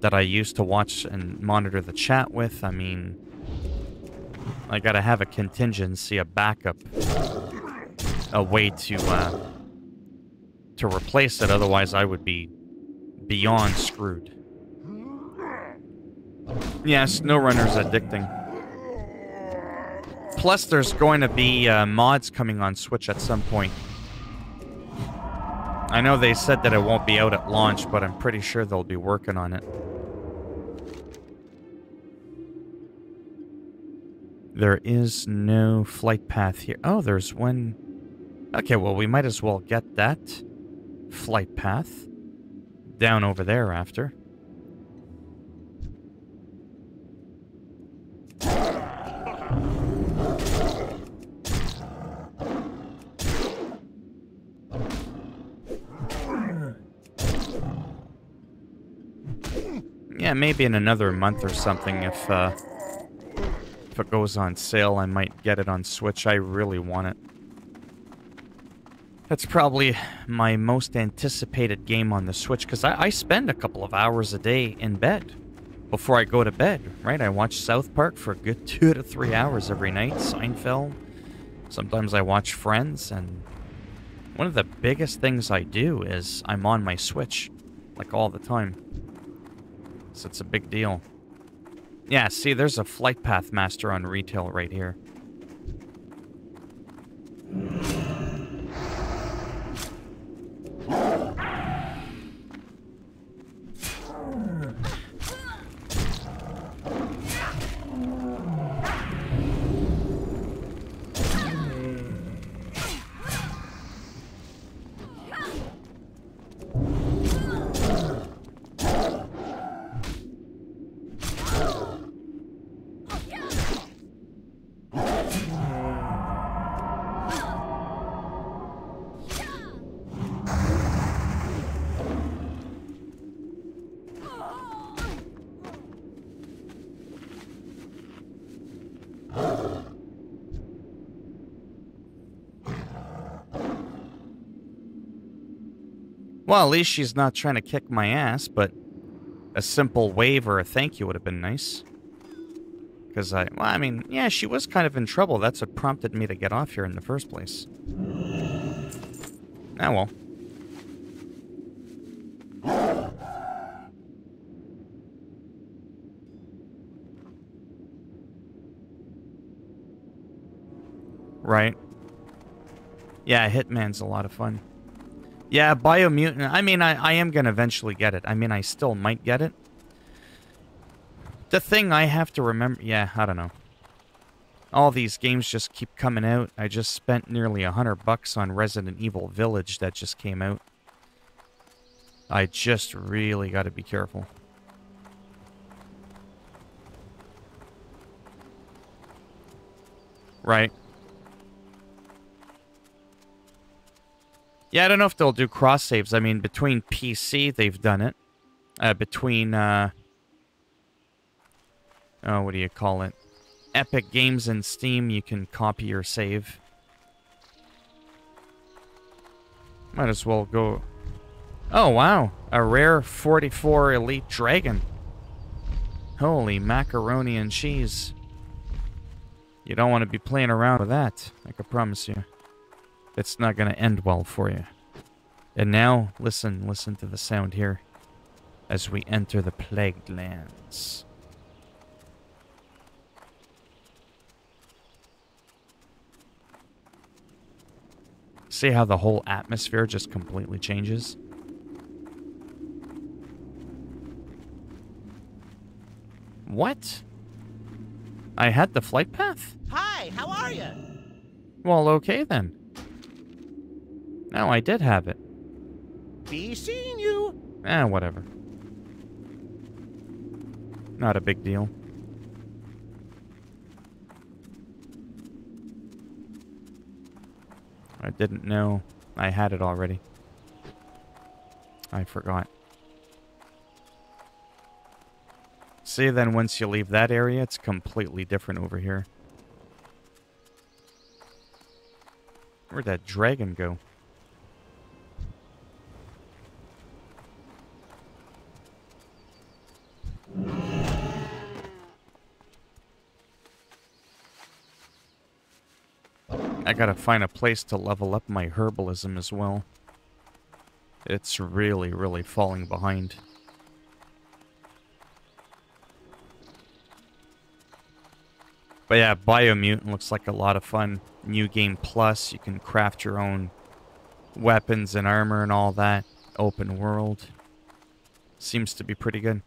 that I used to watch and monitor the chat with, I mean, I gotta have a contingency, a backup, a way to replace it, otherwise I would be beyond screwed. Yeah, SnowRunner's addicting. Plus, there's going to be mods coming on Switch at some point. I know they said that it won't be out at launch, but I'm pretty sure they'll be working on it. There is no flight path here. Oh, there's one. Okay, well, we might as well get that flight path down over there after. Yeah, maybe in another month or something, if it goes on sale, I might get it on Switch. I really want it. That's probably my most anticipated game on the Switch, because I spend a couple of hours a day in bed before I go to bed, right? I watch South Park for a good 2 to 3 hours every night, Seinfeld. Sometimes I watch Friends, and one of the biggest things I do is I'm on my Switch, like all the time. So it's a big deal. Yeah, see, there's a Flight Path Master on retail right here. Well, at least she's not trying to kick my ass, but a simple wave or a thank you would have been nice. Because I mean, yeah, she was kind of in trouble. That's what prompted me to get off here in the first place. Ah, well. Right. Yeah, Hitman's a lot of fun. Yeah, Biomutant. I mean, I am going to eventually get it. I mean, I still might get it. The thing I have to remember... Yeah, I don't know. All these games just keep coming out. I just spent nearly $100 on Resident Evil Village that just came out. I just really got to be careful. Right. Yeah, I don't know if they'll do cross saves. I mean, between PC, they've done it. Between, oh, what do you call it? Epic Games and Steam, you can copy your save. Might as well go... Oh, wow. A rare 44 Elite Dragon. Holy macaroni and cheese. You don't want to be playing around with that, I can promise you. It's not going to end well for you. And now, listen to the sound here as we enter the Plagued Lands. See how the whole atmosphere just completely changes? What? I had the flight path? Hi, how are you? Well, okay then. No, I did have it. Be seeing you. Whatever. Not a big deal. I didn't know I had it already. I forgot. See, then once you leave that area, it's completely different over here. Where'd that dragon go? I gotta find a place to level up my herbalism as well. It's really, really falling behind. But yeah, Biomutant looks like a lot of fun. New Game Plus, you can craft your own weapons and armor and all that. Open world. Seems to be pretty good.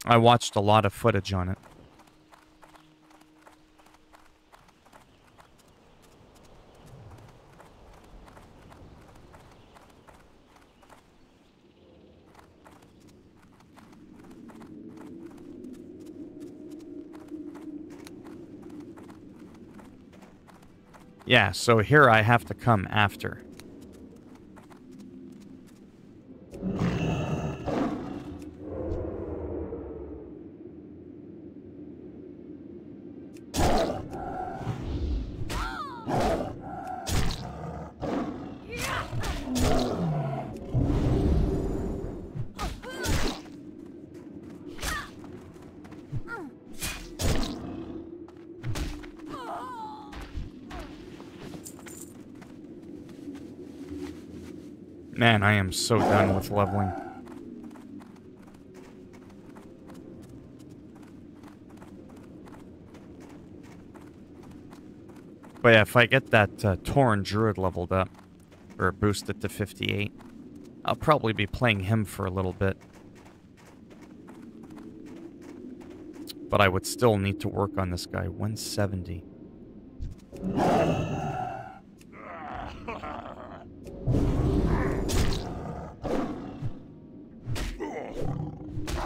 I watched a lot of footage on it. Yeah, so here I have to come after. Man, I am so done with leveling. But yeah, if I get that Tauren Druid leveled up, or boosted to 58, I'll probably be playing him for a little bit. But I would still need to work on this guy. 170.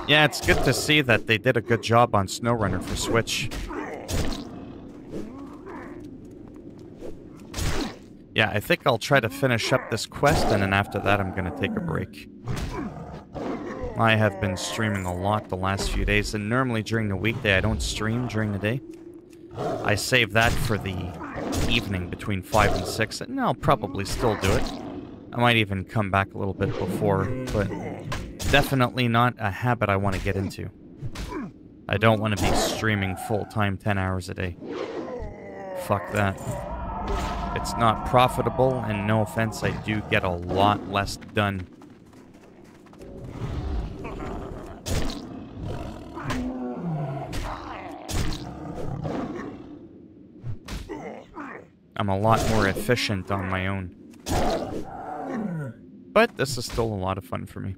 Yeah, it's good to see that they did a good job on SnowRunner for Switch. Yeah, I think I'll try to finish up this quest, and then after that I'm going to take a break. I have been streaming a lot the last few days, and normally during the weekday I don't stream during the day. I save that for the evening between 5 and 6, and I'll probably still do it. I might even come back a little bit before, but definitely not a habit I want to get into. I don't want to be streaming full-time 10 hours a day. Fuck that. It's not profitable, and no offense, I do get a lot less done. I'm a lot more efficient on my own. But this is still a lot of fun for me.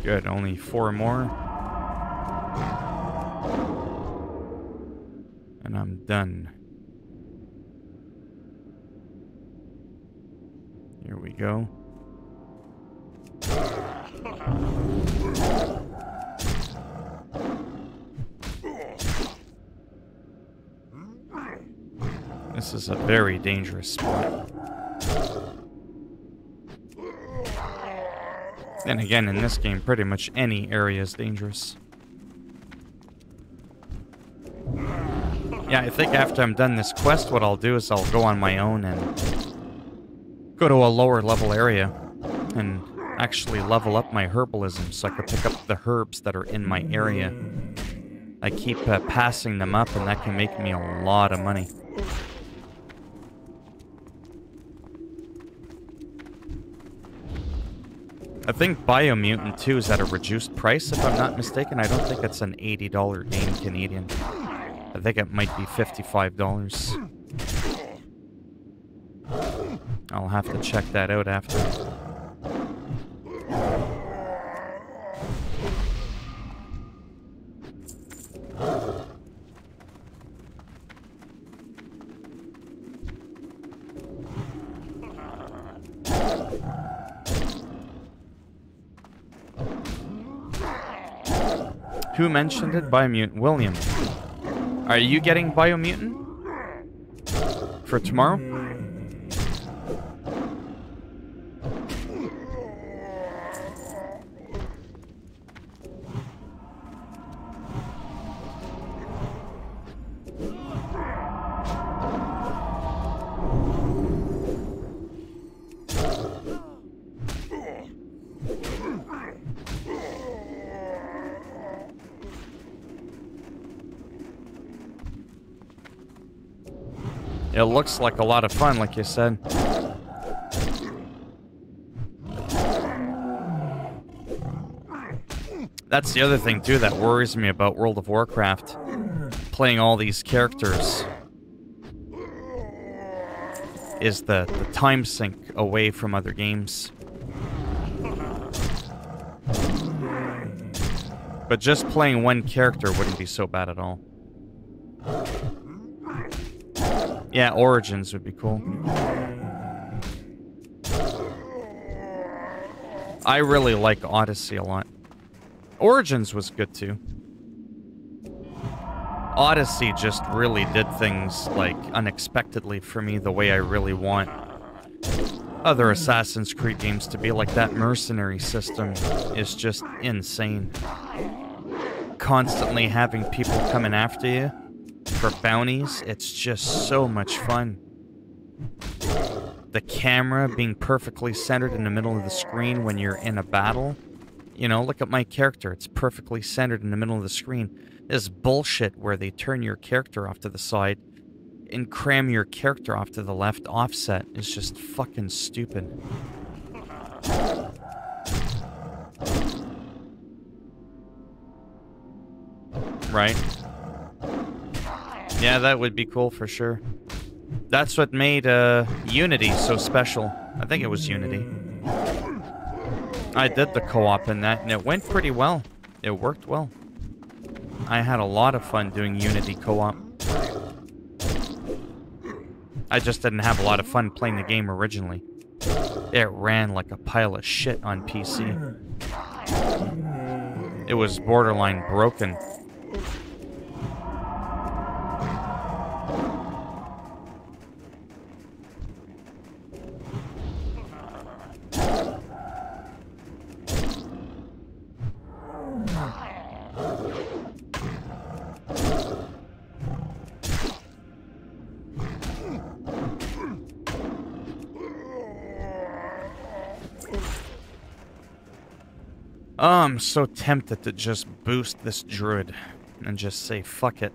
Good, only 4 more. And I'm done. Here we go. This is a very dangerous spot. Then again, in this game, pretty much any area is dangerous. Yeah, I think after I'm done this quest, what I'll do is I'll go on my own and go to a lower level area and actually level up my herbalism so I can pick up the herbs that are in my area. I keep passing them up, and that can make me a lot of money. I think Biomutant 2 is at a reduced price, if I'm not mistaken. I don't think it's an $80 game Canadian. I think it might be $55. I'll have to check that out after. Who mentioned it? Biomutant. William. Are you getting Biomutant? For tomorrow? It looks like a lot of fun, like you said. That's the other thing, too, that worries me about World of Warcraft. Playing all these characters is the time sink away from other games. But just playing one character wouldn't be so bad at all. Yeah, Origins would be cool. I really like Odyssey a lot. Origins was good too. Odyssey just really did things, like, unexpectedly for me the way I really want other Assassin's Creed games to be. Like, that mercenary system is just insane. constantly having people coming after you for bounties. It's just so much fun. The camera being perfectly centered in the middle of the screen when you're in a battle. You know, look at my character. It's perfectly centered in the middle of the screen. This bullshit where they turn your character off to the side and cram your character off to the left offset is just fucking stupid. Right? Yeah, that would be cool for sure. That's what made Unity so special. I think it was Unity. I did the co-op in that, and it went pretty well. It worked well. I had a lot of fun doing Unity co-op. I just didn't have a lot of fun playing the game originally. It ran like a pile of shit on PC. It was borderline broken. Oh, I'm so tempted to just boost this druid and just say fuck it.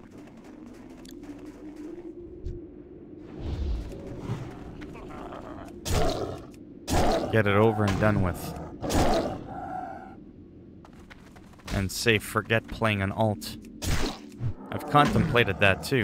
Get it over and done with. And say forget playing an alt. I've contemplated that too.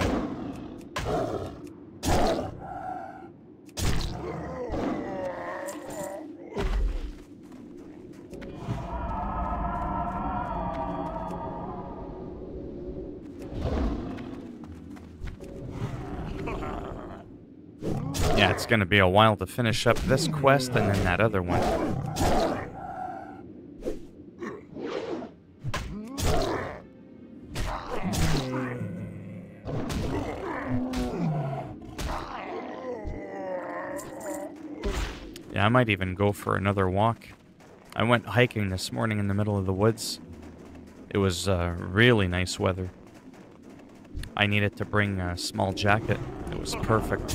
Yeah, it's gonna be a while to finish up this quest and then that other one. Yeah, I might even go for another walk. I went hiking this morning in the middle of the woods. It was really nice weather. I needed to bring a small jacket. It was perfect.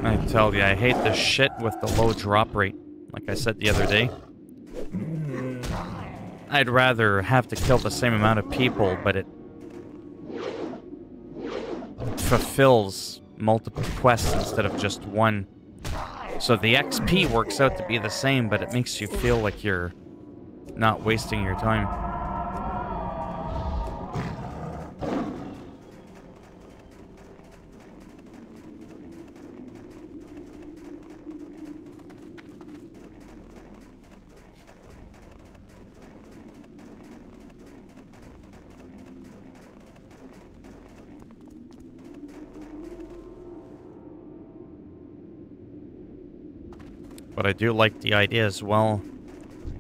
I tell you, I hate this shit with the low drop rate. Like I said the other day. I'd rather have to kill the same amount of people, but it fulfills multiple quests instead of just one. So the XP works out to be the same, but it makes you feel like you're not wasting your time. But I do like the idea as well,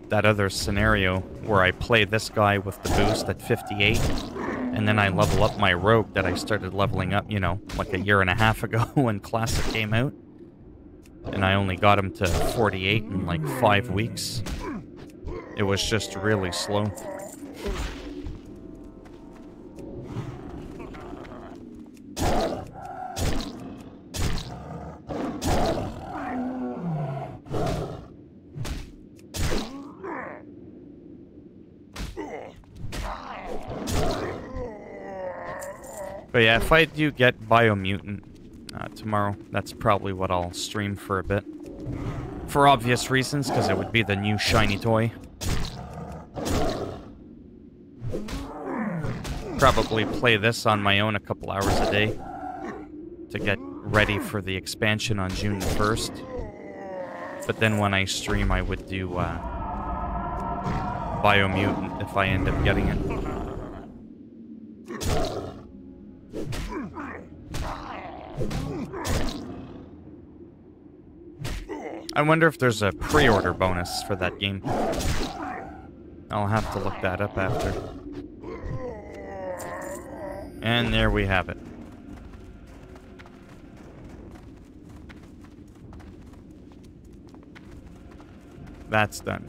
that other scenario where I play this guy with the boost at 58, and then I level up my rogue that I started leveling up, you know, like a year and a half ago when Classic came out. And I only got him to 48 in like 5 weeks. It was just really slow. But yeah, if I do get Biomutant tomorrow, that's probably what I'll stream for a bit. For obvious reasons, because it would be the new shiny toy. Probably play this on my own a couple hours a day to get ready for the expansion on June the 1st. But then when I stream, I would do Biomutant if I end up getting it. I wonder if there's a pre-order bonus for that game. I'll have to look that up after. And there we have it. That's done.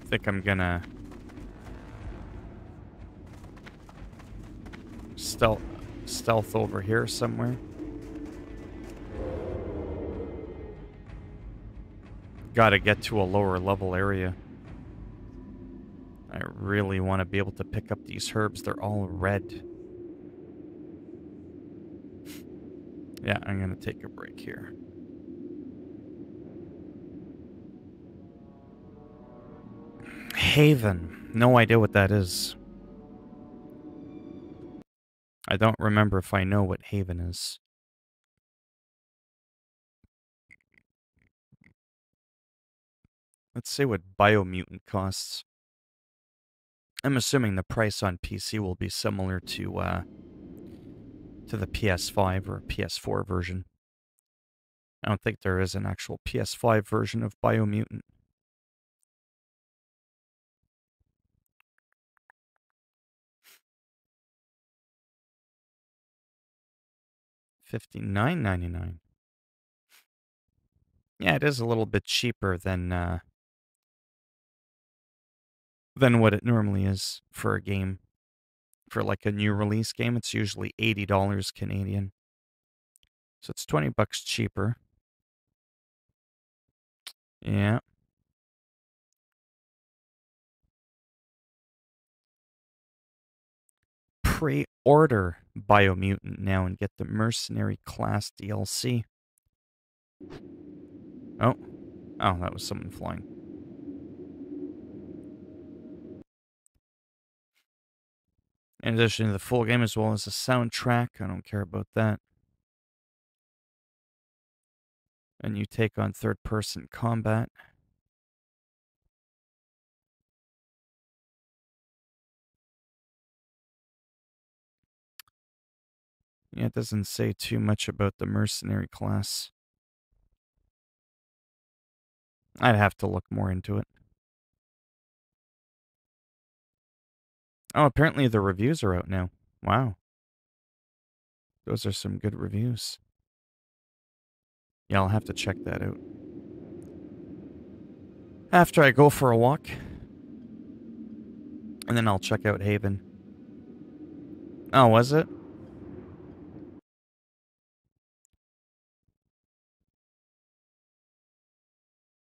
I think I'm gonna stealth over here somewhere. Gotta get to a lower level area. I really want to be able to pick up these herbs. They're all red. Yeah, I'm gonna take a break here. Haven. No idea what that is. I don't remember if I know what Haven is. Let's see what Biomutant costs. I'm assuming the price on PC will be similar to the PS5 or PS4 version. I don't think there is an actual PS5 version of Biomutant. $59.99. Yeah, it is a little bit cheaper than what it normally is for a game. For like a new release game, it's usually $80 Canadian. So it's 20 bucks cheaper. Yeah. Pre-order Biomutant now and get the Mercenary class DLC. Oh, that was someone flying. In addition to the full game as well as the soundtrack, I don't care about that. And you take on third-person combat. Yeah, it doesn't say too much about the Mercenary class. I'd have to look more into it. Oh, apparently the reviews are out now. Wow. Those are some good reviews. Yeah, I'll have to check that out. After I go for a walk. And then I'll check out Haven. Oh, was it?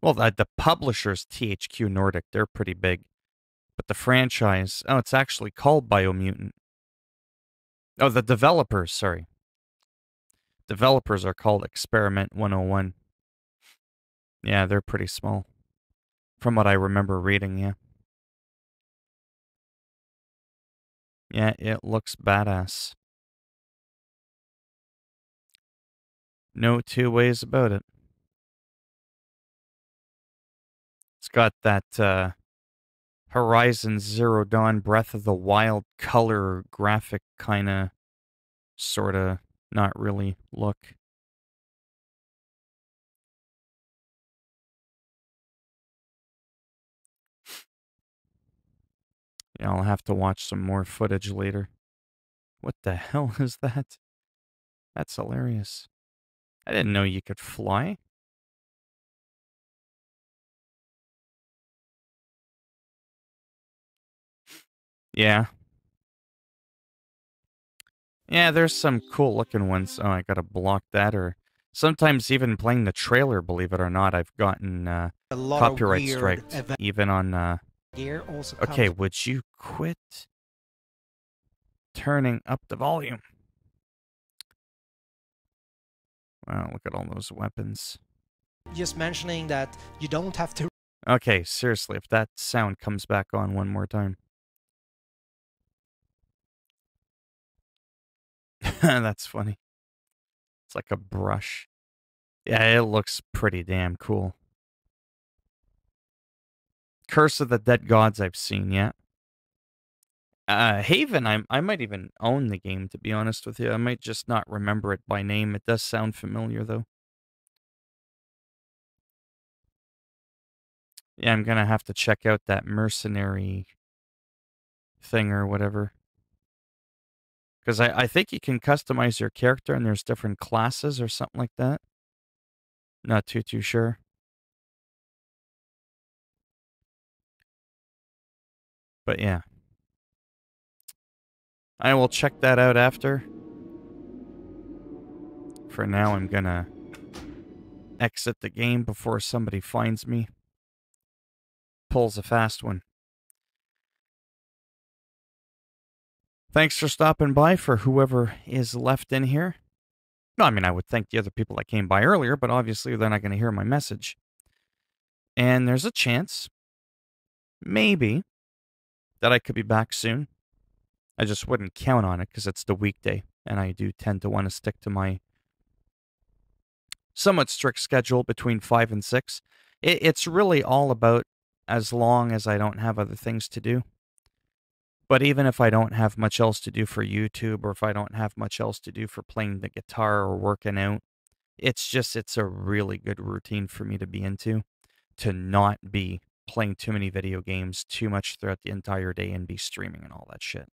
Well, the publisher's THQ Nordic. They're pretty big. But the franchise... Oh, it's actually called Biomutant. Oh, the developers, sorry. Developers are called Experiment 101. Yeah, they're pretty small. From what I remember reading, yeah. Yeah, it looks badass. No two ways about it. It's got that Horizon Zero Dawn Breath of the Wild color graphic kind of, sort of, not really look. Yeah, I'll have to watch some more footage later. What the hell is that? That's hilarious. I didn't know you could fly. Yeah. Yeah, there's some cool looking ones. Oh, I gotta block that. Or sometimes even playing the trailer, believe it or not, I've gotten A lot copyright of weird striked. event Even on... gear also Okay, comes would you quit turning up the volume? Wow, look at all those weapons. just mentioning that you don't have to Okay, seriously, if that sound comes back on one more time. That's funny. It's like a brush. Yeah, it looks pretty damn cool. Curse of the Dead Gods I've seen, yeah. Haven, I might even own the game, to be honest with you. I might just not remember it by name. It does sound familiar, though. Yeah, I'm gonna have to check out that Mercenary thing or whatever. Because I think you can customize your character and there's different classes or something like that. Not too sure. But yeah. I will check that out after. For now, I'm gonna exit the game before somebody finds me. Pulls a fast one. Thanks for stopping by for whoever is left in here. No, I mean, I would thank the other people that came by earlier, but obviously they're not going to hear my message. And there's a chance, maybe, that I could be back soon. I just wouldn't count on it because it's the weekday, and I do tend to want to stick to my somewhat strict schedule between 5 and 6. It's really all about as long as I don't have other things to do. But even if I don't have much else to do for YouTube, or if I don't have much else to do for playing the guitar or working out, it's a really good routine for me to be into, to not be playing too many video games too much throughout the entire day and be streaming and all that shit.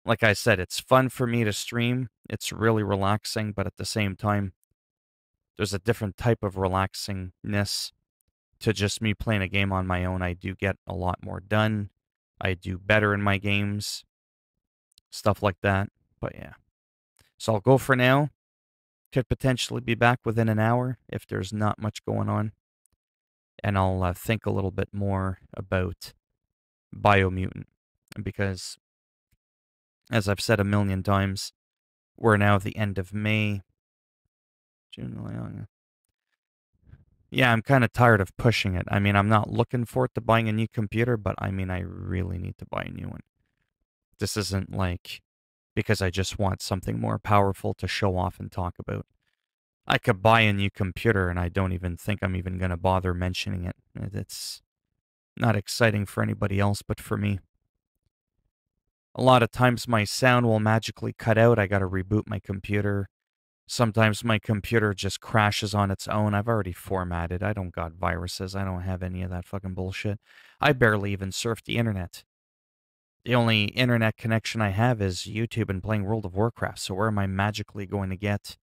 Like I said, it's fun for me to stream. It's really relaxing, but at the same time, there's a different type of relaxingness to just me playing a game on my own. I do get a lot more done. I do better in my games. Stuff like that. But yeah. So I'll go for now. Could potentially be back within an hour if there's not much going on. And I'll think a little bit more about Biomutant. Because, as I've said a million times, we're now at the end of May. June, July. Yeah, I'm kind of tired of pushing it. I mean, I'm not looking forward to buying a new computer, but I mean, I really need to buy a new one. This isn't like because I just want something more powerful to show off and talk about. I could buy a new computer and I don't even think I'm even going to bother mentioning it. It's not exciting for anybody else but for me. A lot of times my sound will magically cut out. I got to reboot my computer. Sometimes my computer just crashes on its own. I've already formatted. I don't got viruses. I don't have any of that fucking bullshit. I barely even surf the internet. The only internet connection I have is YouTube and playing World of Warcraft. So where am I magically going to get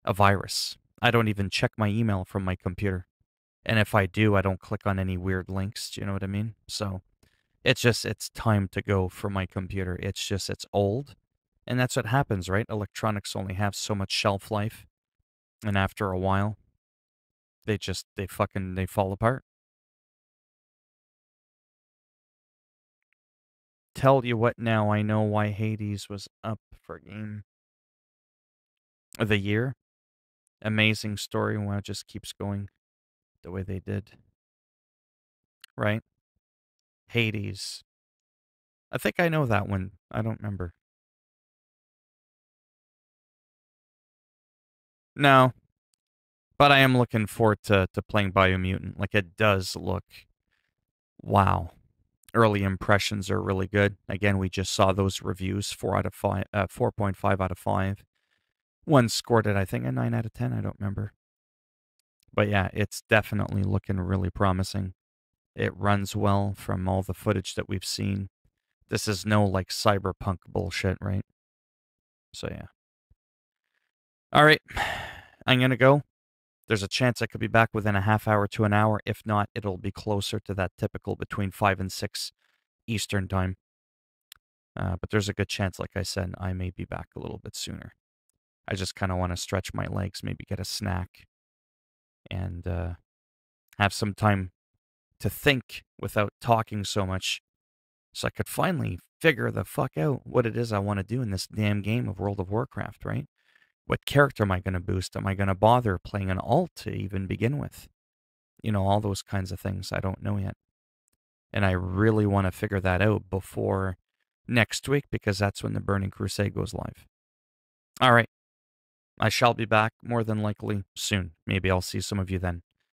a virus? I don't even check my email from my computer. And if I do, I don't click on any weird links. Do you know what I mean? So it's time to go for my computer. It's old. And that's what happens, right? Electronics only have so much shelf life. And after a while, they fall apart. Tell you what now, I know why Hades was up for Game of the Year. Amazing story. Wow, it just keeps going the way they did. Right? Hades. I think I know that one. I don't remember. No. But I am looking forward to playing Biomutant. Like, it does look... Wow. Early impressions are really good. Again, we just saw those reviews, 4.5 out of 5. One scored it, I think, a 9 out of 10. I don't remember. But yeah, it's definitely looking really promising. It runs well from all the footage that we've seen. This is no, like, cyberpunk bullshit, right? So yeah. All right. I'm going to go. There's a chance I could be back within a half hour to an hour. If not, it'll be closer to that typical between 5 and 6 Eastern time. But there's a good chance, like I said, I may be back a little bit sooner. I just kind of want to stretch my legs, maybe get a snack, and have some time to think without talking so much, so I could finally figure the fuck out what it is I want to do in this damn game of World of Warcraft, right? What character am I going to boost? Am I going to bother playing an alt to even begin with? You know, all those kinds of things I don't know yet. And I really want to figure that out before next week, because that's when the Burning Crusade goes live. All right. I shall be back more than likely soon. Maybe I'll see some of you then.